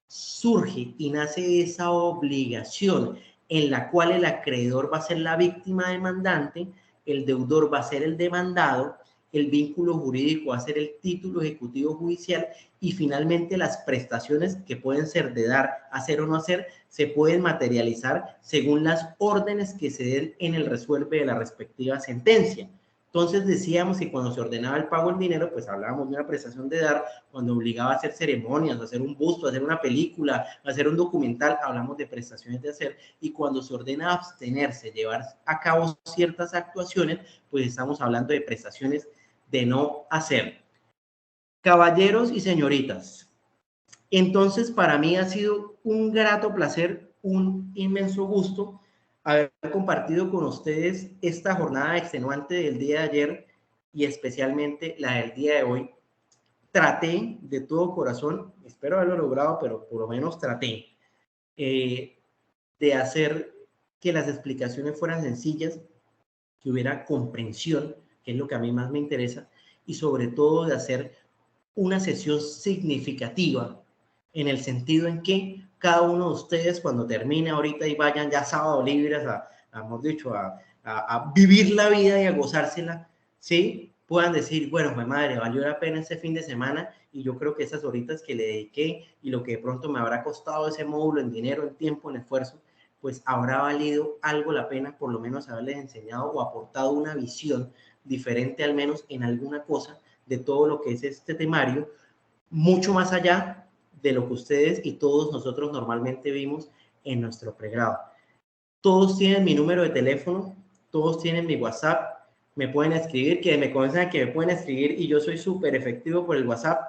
surge y nace esa obligación en la cual el acreedor va a ser la víctima demandante, el deudor va a ser el demandado, el vínculo jurídico va a ser el título ejecutivo judicial y finalmente las prestaciones que pueden ser de dar, hacer o no hacer, se pueden materializar según las órdenes que se den en el resuelve de la respectiva sentencia. Entonces decíamos que cuando se ordenaba el pago en dinero, pues hablábamos de una prestación de dar, cuando obligaba a hacer ceremonias, a hacer un busto, a hacer una película, a hacer un documental, hablamos de prestaciones de hacer, y cuando se ordena abstenerse, llevar a cabo ciertas actuaciones, pues estamos hablando de prestaciones de no hacer. Caballeros y señoritas, entonces para mí ha sido un grato placer, un inmenso gusto haber compartido con ustedes esta jornada extenuante del día de ayer y especialmente la del día de hoy. Traté de todo corazón, espero haberlo logrado, pero por lo menos traté de hacer que las explicaciones fueran sencillas, que hubiera comprensión, que es lo que a mí más me interesa, y sobre todo de hacer una sesión significativa en el sentido en que cada uno de ustedes cuando termine ahorita y vayan ya sábado libres a vivir la vida y a gozársela, ¿sí? Puedan decir, bueno, mi madre, valió la pena ese fin de semana y yo creo que esas horitas que le dediqué y lo que de pronto me habrá costado ese módulo en dinero, en tiempo, en esfuerzo, pues habrá valido algo la pena por lo menos haberles enseñado o aportado una visión diferente al menos en alguna cosa de todo lo que es este temario, mucho más allá de lo que ustedes y todos nosotros normalmente vimos en nuestro pregrado. Todos tienen mi número de teléfono, todos tienen mi WhatsApp, me pueden escribir, que me conocen que me pueden escribir y yo soy súper efectivo por el WhatsApp,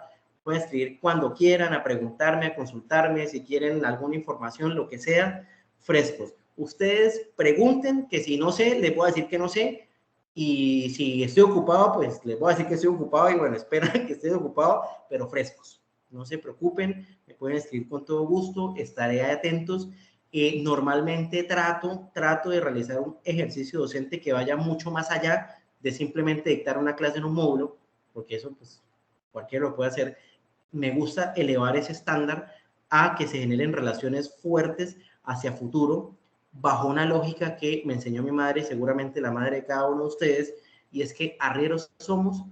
pueden escribir cuando quieran, a preguntarme, a consultarme, si quieren alguna información, lo que sea, frescos. Ustedes pregunten, que si no sé, les voy a decir que no sé, y si estoy ocupado, pues les voy a decir que estoy ocupado y bueno, esperan que esté ocupado, pero frescos. No se preocupen, me pueden escribir con todo gusto, estaré atentos. Normalmente trato de realizar un ejercicio docente que vaya mucho más allá de simplemente dictar una clase en un módulo, porque eso pues cualquiera lo puede hacer. Me gusta elevar ese estándar a que se generen relaciones fuertes hacia futuro, bajo una lógica que me enseñó mi madre y seguramente la madre de cada uno de ustedes, y es que arrieros somos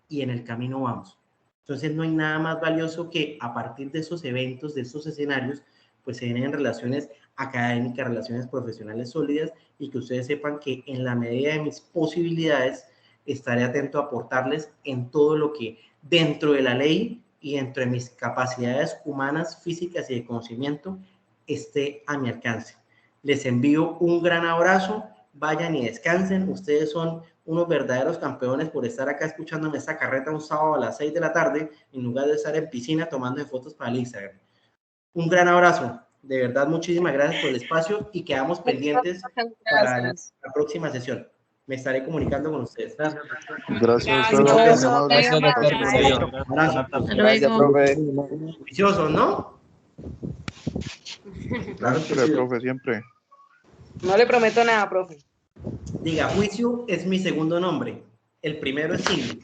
y en el camino vamos. Entonces no hay nada más valioso que a partir de esos eventos, de esos escenarios, pues se generen relaciones académicas, relaciones profesionales sólidas y que ustedes sepan que en la medida de mis posibilidades estaré atento a aportarles en todo lo que dentro de la ley y dentro de mis capacidades humanas, físicas y de conocimiento esté a mi alcance. Les envío un gran abrazo, vayan y descansen, ustedes son unos verdaderos campeones por estar acá escuchándome esta carreta un sábado a las 6 de la tarde en lugar de estar en piscina tomando fotos para el Instagram. Un gran abrazo, de verdad muchísimas gracias por el espacio y quedamos pendientes para la próxima sesión. Me estaré comunicando con ustedes. Gracias, doctor. Gracias, profe. Vicioso, ¿no? Claro que Siempre, sí. profe, siempre. No le prometo nada, profe. Diga, juicio es mi segundo nombre. El primero es Cindy.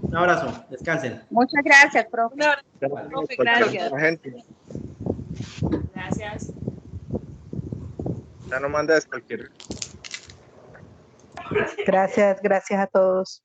Un abrazo, descansen. Muchas gracias, profe. Un abrazo, profe, gracias. Gente, Gracias. ya no mandes cualquier. Gracias a todos.